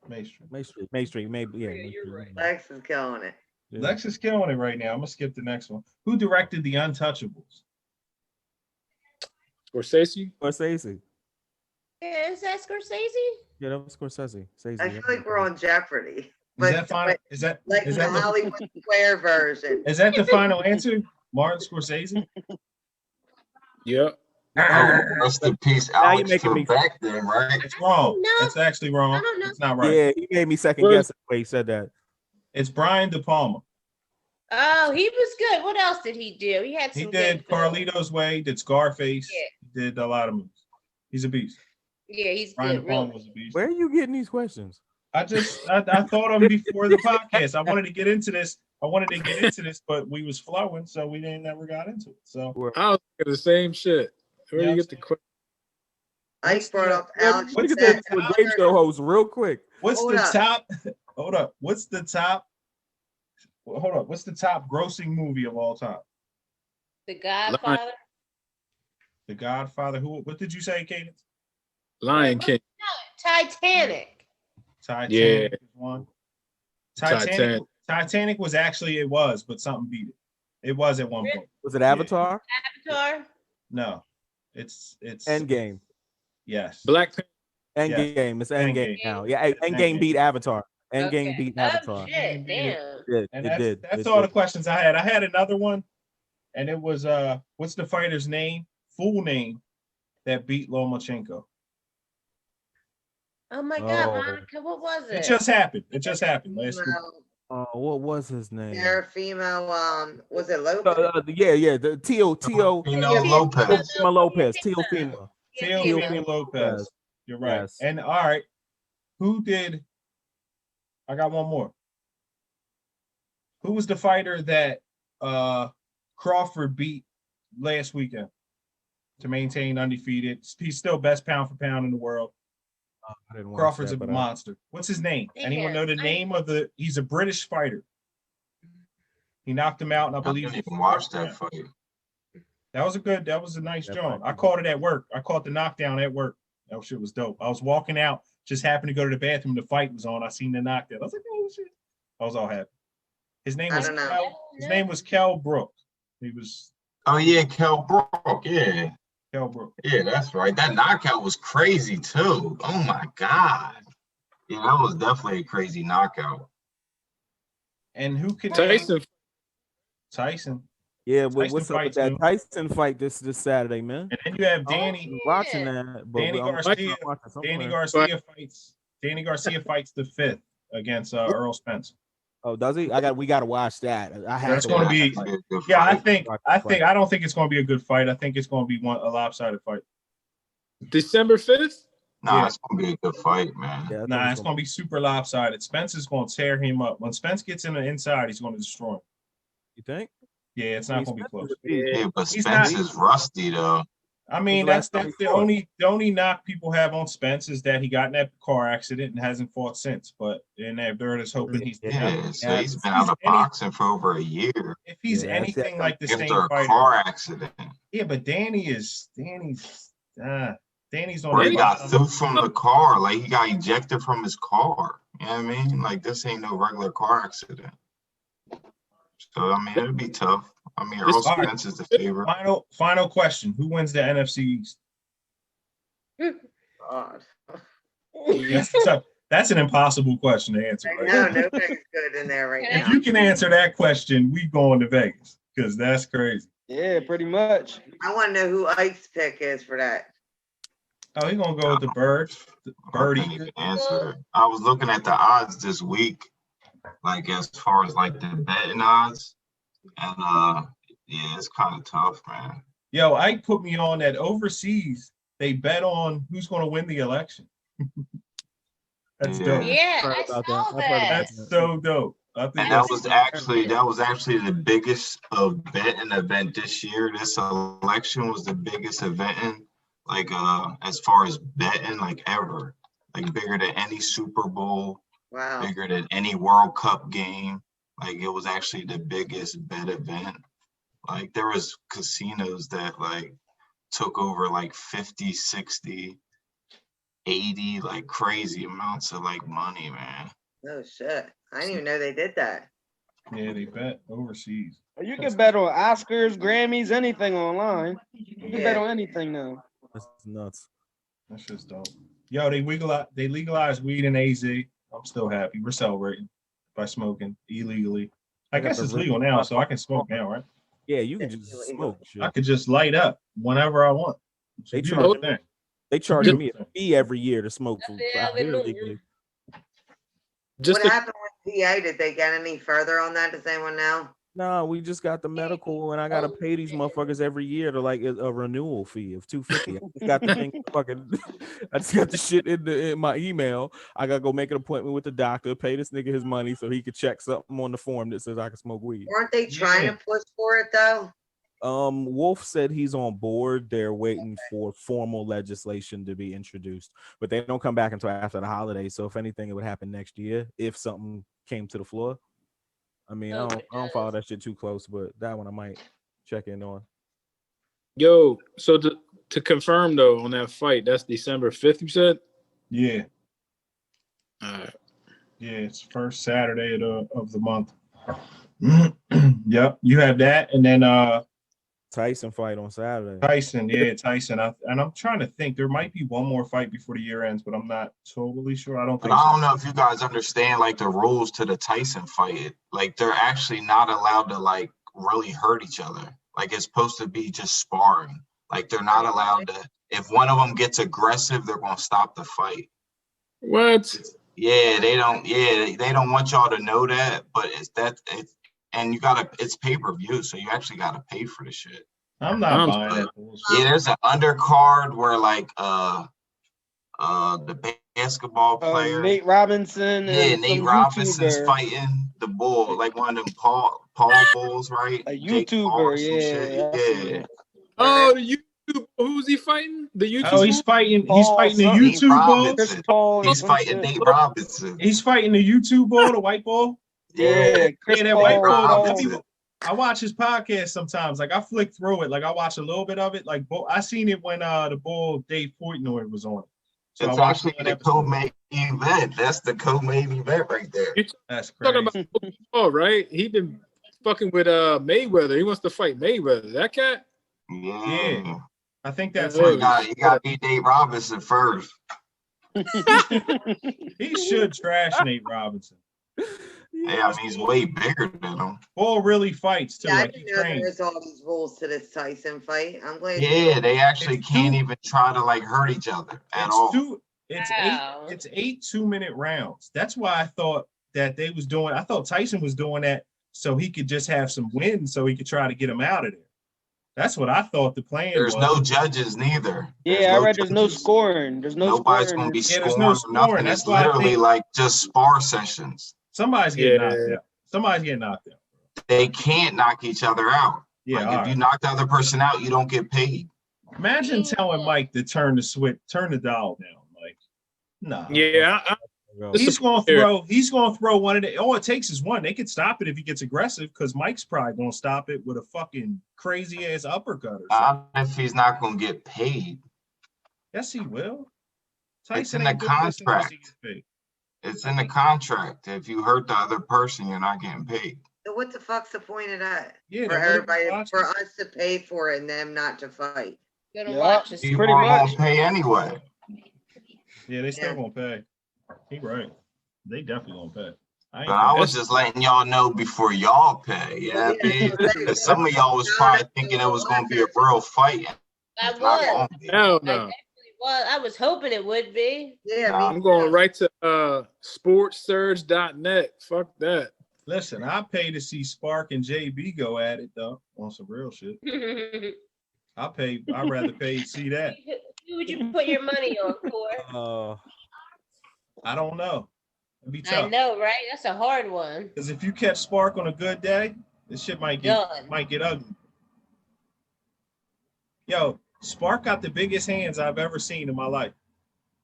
Speaker 4: May Street.
Speaker 3: May Street. Yeah.
Speaker 5: You're right.
Speaker 2: Lex is killing it.
Speaker 3: Yeah.
Speaker 4: Lex is killing it right now. I'm gonna skip the next one. Who directed The Untouchables?
Speaker 9: Scorsese.
Speaker 3: Scorsese.
Speaker 5: Yeah, is that Scorsese?
Speaker 3: Yeah, that was Scorsese.
Speaker 2: I feel like we're on Jeopardy.
Speaker 4: Is that final? Is that
Speaker 2: like
Speaker 4: is
Speaker 2: the
Speaker 4: that the,
Speaker 2: Hollywood Square version?
Speaker 4: is that the final answer? Martin Scorsese.
Speaker 9: Yeah.
Speaker 8: Rest in peace,
Speaker 3: Now you're
Speaker 8: Alex
Speaker 3: making me-
Speaker 8: Trebek then, right?
Speaker 4: It's wrong.
Speaker 5: No.
Speaker 4: It's actually wrong.
Speaker 5: I don't know.
Speaker 4: It's not right.
Speaker 3: Yeah, he made me second guess the way he said that.
Speaker 4: It's Brian De Palma.
Speaker 5: Oh, he was good. What else did he do? He had some
Speaker 4: He did
Speaker 5: good films.
Speaker 4: Carlito's Way. Did Scarface.
Speaker 5: Yeah.
Speaker 4: He did a lot of movies. He's a beast.
Speaker 5: Yeah, he's
Speaker 4: Brian De
Speaker 5: good.
Speaker 4: Palma
Speaker 5: Really.
Speaker 4: was a beast.
Speaker 3: Where are you getting these questions?
Speaker 4: I thought of him before the podcast. I wanted to get into this. But we was flowing, so we never got into it. So
Speaker 9: I was thinking the same shit. Where
Speaker 4: Yeah,
Speaker 9: you get the question?
Speaker 2: Ike brought up Alex.
Speaker 3: Look at
Speaker 2: Trebek.
Speaker 3: that for a game show host real quick.
Speaker 4: what's
Speaker 2: Hold
Speaker 4: the
Speaker 2: up.
Speaker 4: top? Hold up. What's the top? Hold up. What's the top grossing movie of all time?
Speaker 5: The Godfather.
Speaker 4: The Godfather. What did you say, Cadence?
Speaker 9: Lion King.
Speaker 5: Titanic.
Speaker 4: Titanic is one.
Speaker 9: Titanic.
Speaker 4: Titanic was actually but something beat it. It was at one point.
Speaker 3: Was it Avatar?
Speaker 5: Avatar.
Speaker 4: No, it's
Speaker 3: Endgame.
Speaker 4: Yes.
Speaker 9: Black Panther.
Speaker 3: Endgame. It's Endgame
Speaker 4: Endgame.
Speaker 3: now. Yeah, Endgame beat Avatar. Endgame
Speaker 5: Okay.
Speaker 3: beat
Speaker 5: Oh,
Speaker 3: Avatar.
Speaker 5: shit. Damn.
Speaker 4: And
Speaker 3: It did.
Speaker 4: that's all the questions I had. I had another one, and it was what's the fighter's name? Full name that beat Lomachenko.
Speaker 5: Oh my God,
Speaker 3: Oh.
Speaker 5: Monica, what was it?
Speaker 4: It just happened. Last week.
Speaker 3: What was his name?
Speaker 2: Teofimo, was it Lopez?
Speaker 3: Yeah. The Tio
Speaker 8: Lopez.
Speaker 3: Lopez. Teofimo.
Speaker 4: Teofimo Lopez. You're right.
Speaker 3: Yes.
Speaker 4: And all right, who did? I got one more. Who was the fighter that Crawford beat last weekend to maintain undefeated? He's still best pound for pound in the world.
Speaker 3: I didn't watch
Speaker 4: Crawford's
Speaker 3: that,
Speaker 4: a
Speaker 3: but
Speaker 4: monster. What's his name?
Speaker 5: Yeah,
Speaker 4: Anyone know the name of the? He's a British fighter. He knocked him out, and I
Speaker 8: I
Speaker 4: believe
Speaker 8: didn't even watch that fight.
Speaker 4: That was a nice
Speaker 3: That
Speaker 4: joint.
Speaker 3: fight
Speaker 4: I caught it at work. I caught the knockdown at work. That shit was dope. I was walking out, just happened to go to the bathroom. The fight was on. I seen the knockdown. I was like, oh shit. I was all happy. His name
Speaker 2: I
Speaker 4: was
Speaker 2: don't know.
Speaker 4: His name was Kel Brook. He was
Speaker 8: Oh yeah, Kell Brook. Yeah,
Speaker 4: Kel Brook.
Speaker 8: yeah, that's right. That knockout was crazy too. Oh my God. Yeah, that was definitely a crazy knockout.
Speaker 4: And who could
Speaker 9: Tyson.
Speaker 4: Tyson.
Speaker 3: Yeah,
Speaker 4: Tyson
Speaker 3: what's up with
Speaker 4: fights
Speaker 3: that
Speaker 4: too.
Speaker 3: Tyson fight this Saturday, man?
Speaker 4: And then you have
Speaker 3: I'm
Speaker 4: Danny.
Speaker 3: watching that, but
Speaker 4: Danny
Speaker 3: I'm
Speaker 4: Garcia.
Speaker 3: watching somewhere.
Speaker 4: Danny Garcia fights the 5th against Earl Spence.
Speaker 3: Oh, does he? We gotta watch that. I have
Speaker 4: That's
Speaker 3: to
Speaker 4: going to
Speaker 3: watch
Speaker 4: be.
Speaker 3: that fight.
Speaker 4: Yeah, I don't think it's going to be a good fight. I think it's going to be a lopsided fight.
Speaker 9: December 5th?
Speaker 8: Nah,
Speaker 4: Yeah.
Speaker 8: it's gonna be a good fight, man.
Speaker 3: Yeah, I thought
Speaker 4: Nah,
Speaker 3: it
Speaker 4: it's
Speaker 3: was
Speaker 4: going to be super lopsided. Spence is going to tear him up. When Spence gets in the inside, he's going to destroy him.
Speaker 3: You think?
Speaker 4: Yeah, it's not going to be close.
Speaker 8: Yeah, but
Speaker 4: He's
Speaker 8: Spence
Speaker 4: not-
Speaker 8: is rusty though.
Speaker 4: I mean,
Speaker 3: When's
Speaker 4: that's
Speaker 3: the last
Speaker 4: the
Speaker 3: time he fought?
Speaker 4: only knock people have on Spence is that he got in that car accident and hasn't fought since. But and they're just hoping he's
Speaker 8: Yeah, so
Speaker 3: Yeah,
Speaker 8: he's been out of
Speaker 4: any-
Speaker 8: boxing for over a year
Speaker 4: if he's
Speaker 3: Yeah, that's
Speaker 4: anything
Speaker 3: it.
Speaker 4: like the same
Speaker 8: after a
Speaker 4: fighter.
Speaker 8: car accident.
Speaker 4: Yeah, but Danny's on
Speaker 8: Where he
Speaker 4: the
Speaker 8: got
Speaker 4: bottom.
Speaker 8: through from the car, like he got ejected from his car. You know what I mean? Like this ain't no regular car accident. So I mean, it'll be tough. I mean, Earl
Speaker 9: This-
Speaker 8: Spence is the favorite.
Speaker 4: Final question. Who wins the NFC East?
Speaker 2: God.
Speaker 4: That's an impossible question to answer,
Speaker 2: I
Speaker 4: right?
Speaker 2: know nobody's good in there right
Speaker 4: If
Speaker 2: now.
Speaker 4: you can answer that question, we going to Vegas because that's crazy.
Speaker 7: Yeah, pretty much.
Speaker 2: I want to know who Ike's pick is for that.
Speaker 4: Oh, he gonna go with the bird,
Speaker 8: I
Speaker 4: birdie.
Speaker 8: can't even answer it. I was looking at the odds this week, like as far as like the betting odds, and yeah, it's kind of tough, man.
Speaker 4: Yo, Ike put me on that overseas. They bet on who's gonna win the election. That's
Speaker 8: Yeah.
Speaker 4: dope.
Speaker 5: Yeah,
Speaker 3: Heard
Speaker 5: I
Speaker 3: about
Speaker 5: saw
Speaker 3: that. I've heard about
Speaker 5: that.
Speaker 4: That's so dope. I think
Speaker 8: And
Speaker 4: that's
Speaker 8: that was actually the biggest betting event this year. This election was the biggest event in, like as far as betting, like ever, like bigger than any Super Bowl,
Speaker 2: Wow.
Speaker 8: bigger than any World Cup game. Like it was actually the biggest bet event. Like there was casinos that like took over like 50, 60, 80, like crazy amounts of like money, man.
Speaker 2: Oh shit. I didn't even know they did that.
Speaker 4: yeah, they bet overseas.
Speaker 7: You can bet on Oscars, Grammys, anything online. You can bet on anything now.
Speaker 3: That's nuts.
Speaker 4: That's just dope. Yo, they legalized weed in AZ. I'm still happy. We're celebrating by smoking illegally. I guess it's legal now, so I can smoke now, right?
Speaker 3: Yeah, you can just smoke.
Speaker 4: I
Speaker 3: Shit.
Speaker 4: could just light up whenever I want.
Speaker 3: They
Speaker 4: Do
Speaker 3: charge
Speaker 4: your thing.
Speaker 3: They charge me a fee every year to smoke
Speaker 5: Yeah,
Speaker 3: out here legally.
Speaker 9: Just
Speaker 2: What
Speaker 9: to,
Speaker 2: happened with PA? Did they get any further on that? Does anyone know?
Speaker 3: No, we just got the medical, and I gotta pay these motherfuckers every year to like a renewal fee of $250. I just got the thing fucking. I just got the shit in my email. I gotta go make an appointment with the doctor, pay this nigga his money so he could check something on the form that says I can smoke weed.
Speaker 2: Weren't they trying to push for it though?
Speaker 3: Wolf said he's on board. They're waiting for formal legislation to be introduced, but they don't come back until after the holiday. So if anything, it would happen next year if something came to the floor. I mean, I don't follow that shit too close, but that one I might check in on.
Speaker 9: yo, so to confirm though on that fight, that's December 5th, you said?
Speaker 4: Yeah,
Speaker 9: All right.
Speaker 4: yeah, it's first Saturday of the month. Yep, you have that, and then
Speaker 3: Tyson fight on Saturday.
Speaker 4: Tyson. And I'm trying to think. There might be one more fight before the year ends, but I'm not totally sure. I don't
Speaker 8: But
Speaker 4: think.
Speaker 8: I don't know if you guys understand like the rules to the Tyson fight. Like they're actually not allowed to like really hurt each other. Like it's supposed to be just sparring. Like they're not allowed to. If one of them gets aggressive, they're gonna stop the fight.
Speaker 9: What?
Speaker 8: Yeah, they don't. Yeah, they don't want y'all to know that. But and you gotta. It's pay-per-view, so you actually gotta pay for the shit.
Speaker 4: I'm not buying that bullshit.
Speaker 8: Yeah, there's an undercard where like the basketball player
Speaker 7: Nate Robinson.
Speaker 8: Yeah,
Speaker 7: and
Speaker 8: Nate
Speaker 7: some
Speaker 8: Robinson's
Speaker 7: YouTuber.
Speaker 8: fighting the bull, like one of them Paul Bulls, right?
Speaker 7: A
Speaker 8: Jake Paul
Speaker 7: YouTuber,
Speaker 8: or some
Speaker 7: yeah.
Speaker 8: shit.
Speaker 7: I see
Speaker 8: Yeah.
Speaker 7: it.
Speaker 9: Oh, the YouTube. Who's he fighting? The YouTube.
Speaker 4: Oh, he's fighting. He's
Speaker 7: Paul
Speaker 4: fighting the
Speaker 7: something.
Speaker 8: Nate
Speaker 4: YouTube bull.
Speaker 8: Robinson.
Speaker 7: Chris Paul.
Speaker 8: He's
Speaker 7: some
Speaker 8: fighting
Speaker 7: shit.
Speaker 8: Nate Robinson.
Speaker 4: He's fighting the YouTube bull, the white bull.
Speaker 7: Yeah, Chris
Speaker 4: Yeah, that
Speaker 7: Paul.
Speaker 4: white bull.
Speaker 8: Robinson.
Speaker 4: I watch his podcast sometimes. Like I flick through it. Like I watch a little bit of it. Like I seen it when the bull Dave Portnoy was on it. So
Speaker 8: It's
Speaker 4: I watched
Speaker 8: actually
Speaker 4: one
Speaker 8: the
Speaker 4: episode.
Speaker 8: co-main event. That's the co-main event right there.
Speaker 4: That's
Speaker 9: Talking
Speaker 4: crazy.
Speaker 9: about oh, right? He been fucking with Mayweather. He wants to fight Mayweather. That cat?
Speaker 8: Yeah.
Speaker 4: I think that's
Speaker 9: Yeah.
Speaker 4: it.
Speaker 8: You got to beat Nate Robinson first.
Speaker 4: He should trash Nate Robinson.
Speaker 8: Yeah, I mean, he's way bigger than him.
Speaker 4: Bull really fights too.
Speaker 2: Yeah, I
Speaker 4: Like he
Speaker 2: didn't know there
Speaker 4: trains.
Speaker 2: was all these rules to this Tyson fight. I'm glad.
Speaker 8: Yeah, they actually
Speaker 4: It's
Speaker 8: can't
Speaker 4: too-
Speaker 8: even try to like hurt each other at
Speaker 4: It's
Speaker 8: all.
Speaker 5: Wow.
Speaker 4: It's 8 2-minute rounds. That's why I thought that they was doing. I thought Tyson was doing that so he could just have some wins, so he could try to get him out of there. That's what I thought the plan
Speaker 8: There's
Speaker 4: was.
Speaker 8: no judges neither.
Speaker 7: Yeah, I read there's no
Speaker 8: judges.
Speaker 7: scoring. There's no
Speaker 8: Nobody's
Speaker 7: scoring.
Speaker 8: gonna be
Speaker 4: Yeah,
Speaker 8: scoring
Speaker 4: there's no
Speaker 8: or
Speaker 4: scoring.
Speaker 8: nothing.
Speaker 4: That's
Speaker 8: It's
Speaker 4: why I
Speaker 8: literally
Speaker 4: think-
Speaker 8: like just spar sessions.
Speaker 4: Somebody's getting knocked
Speaker 9: Yeah.
Speaker 4: out. Somebody's getting knocked out.
Speaker 8: They can't knock each other out.
Speaker 4: Yeah,
Speaker 8: Like
Speaker 4: all
Speaker 8: if you
Speaker 4: right.
Speaker 8: knock the other person out, you don't get paid.
Speaker 4: Imagine telling Mike to turn the dial down. Like, nah.
Speaker 9: Yeah.
Speaker 4: He's gonna throw one of the. All it takes is one. They could stop it if he gets aggressive, because Mike's probably gonna stop it with a fucking crazy ass uppercut or something.
Speaker 8: If he's not gonna get paid,
Speaker 4: Yes, he will.
Speaker 8: It's in the
Speaker 4: ain't doing this unless he
Speaker 8: contract.
Speaker 4: gets paid.
Speaker 8: It's in the contract. If you hurt the other person, you're not getting paid.
Speaker 2: So what the fuck's the point of that?
Speaker 4: Yeah,
Speaker 2: For
Speaker 4: the
Speaker 2: everybody,
Speaker 4: watch
Speaker 2: for
Speaker 4: it.
Speaker 2: us to pay for it and them not to fight.
Speaker 5: Gonna
Speaker 7: Yeah.
Speaker 5: watch this.
Speaker 8: People
Speaker 7: Pretty
Speaker 8: are gonna
Speaker 7: much.
Speaker 8: pay anyway.
Speaker 4: Yeah, they still
Speaker 2: Yeah.
Speaker 4: gonna pay. He right. They definitely gonna pay.
Speaker 8: But I was just letting y'all know before y'all pay. Yeah, I mean, because some of y'all was probably thinking it was gonna be a real fight.
Speaker 5: I
Speaker 8: It's not
Speaker 5: was.
Speaker 8: gonna be.
Speaker 9: Hell
Speaker 5: I
Speaker 9: no.
Speaker 5: definitely was. I was hoping it would be.
Speaker 2: Yeah,
Speaker 8: Nah.
Speaker 2: me
Speaker 9: I'm going
Speaker 2: too.
Speaker 9: right to sportssurge.net. Fuck that.
Speaker 4: Listen, I pay to see Spark and JB go at it though on some real shit. I'd rather pay to see that.
Speaker 5: Who would you put your money on, Cory?
Speaker 4: I don't know. It'd be
Speaker 5: I
Speaker 4: tough.
Speaker 5: know, right? That's a hard one.
Speaker 4: Because if you catch Spark on a good day, this shit might get ugly. Yo, Spark got the biggest hands I've ever seen in my life.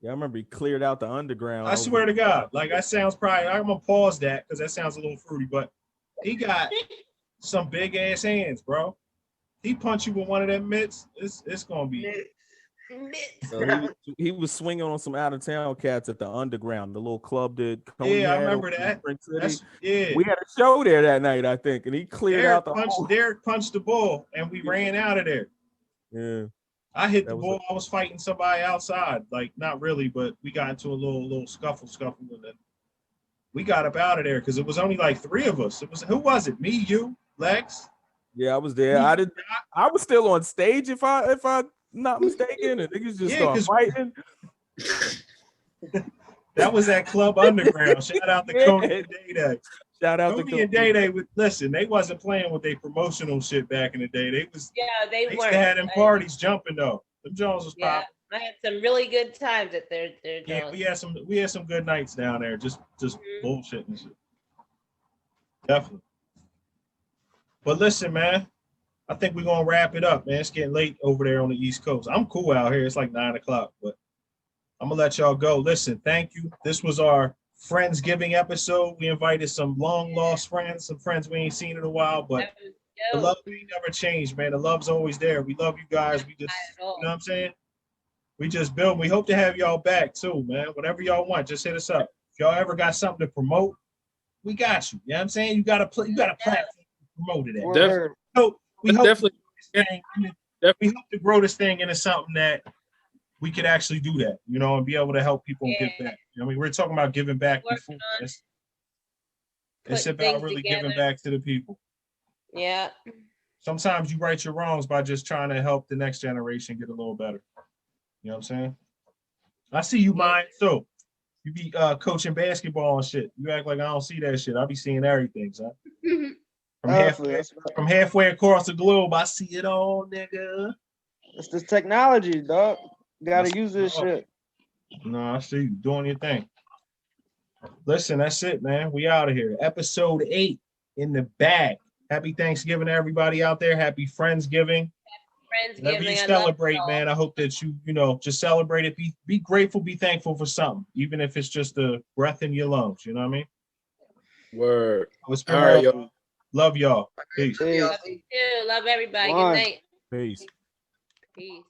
Speaker 3: Yeah, I remember he cleared out the underground.
Speaker 4: I swear to God. Like that sounds probably, I'm gonna pause that because that sounds a little fruity, but he got some big ass hands, bro. He punch you with one of them mitts, it's gonna be.
Speaker 3: He was swinging on some out of town cats at the underground, the little club that
Speaker 4: Coney I remember that. Yeah,
Speaker 3: we had a show there that night, I think, and he cleared out the whole.
Speaker 4: Derek punched the bull, and we ran out of there.
Speaker 3: Yeah,
Speaker 4: I hit the bull. I was fighting somebody outside, like not really, but we got into a little scuffle, and then we got up out of there because it was only like 3 of us. Who was it? Me, you, Lex.
Speaker 3: Yeah, I was there. I was still on stage if I not mistaken, and niggas just start fighting.
Speaker 4: That was at Club Underground. Shout out to Coney and Day.
Speaker 3: Shout out
Speaker 4: Coney and Day. Listen, they wasn't playing with their promotional shit back in the day. They
Speaker 5: weren't.
Speaker 4: Used to have them parties jumping though. Them Jones was popping.
Speaker 5: I had some really good times at their
Speaker 4: Yeah, we had some good nights down there, just bullshit and shit. Definitely. But listen, man, I think we're gonna wrap it up, man. It's getting late over there on the East Coast. I'm cool out here. It's like 9 o'clock, but I'm gonna let y'all go. Listen, thank you. This was our Friendsgiving episode. We invited some long lost friends, some friends we ain't seen in a while, but the love ain't never changed, man. The love's always there. We love you guys. We just, you know what I'm saying? We just build. We hope to have y'all back too, man. Whatever y'all want, just hit us up. If y'all ever got something to promote, we got you. You know what I'm saying? You got a platform to promote it at.
Speaker 9: Definitely.
Speaker 4: So we hope
Speaker 9: Definitely.
Speaker 4: we hope to grow this thing into something that we could actually do that, you know, and be able to help people and give back. You know, I mean, we're talking about giving back before. It's about really giving back to the people.
Speaker 5: Yeah.
Speaker 4: Sometimes you right your wrongs by just trying to help the next generation get a little better. You know what I'm saying? I see you, mine. So you be coaching basketball and shit. You act like I don't see that shit. I be seeing everything, son. From halfway across the globe, I see it all, nigga.
Speaker 7: It's this technology, dog. Gotta use this shit.
Speaker 4: No, I see you doing your thing. Listen, that's it, man. We out of here. Episode 8 in the bag. Happy Thanksgiving to everybody out there. Happy Friendsgiving. Whenever you celebrate, man, I hope that you just celebrate it. Be grateful, be thankful for something, even if it's just a breath in your lungs. You know what I mean?
Speaker 9: Word.
Speaker 4: All right, y'all. Love y'all. Peace.
Speaker 5: Love you too. Love everybody. Good night.
Speaker 3: Peace.
Speaker 5: Peace.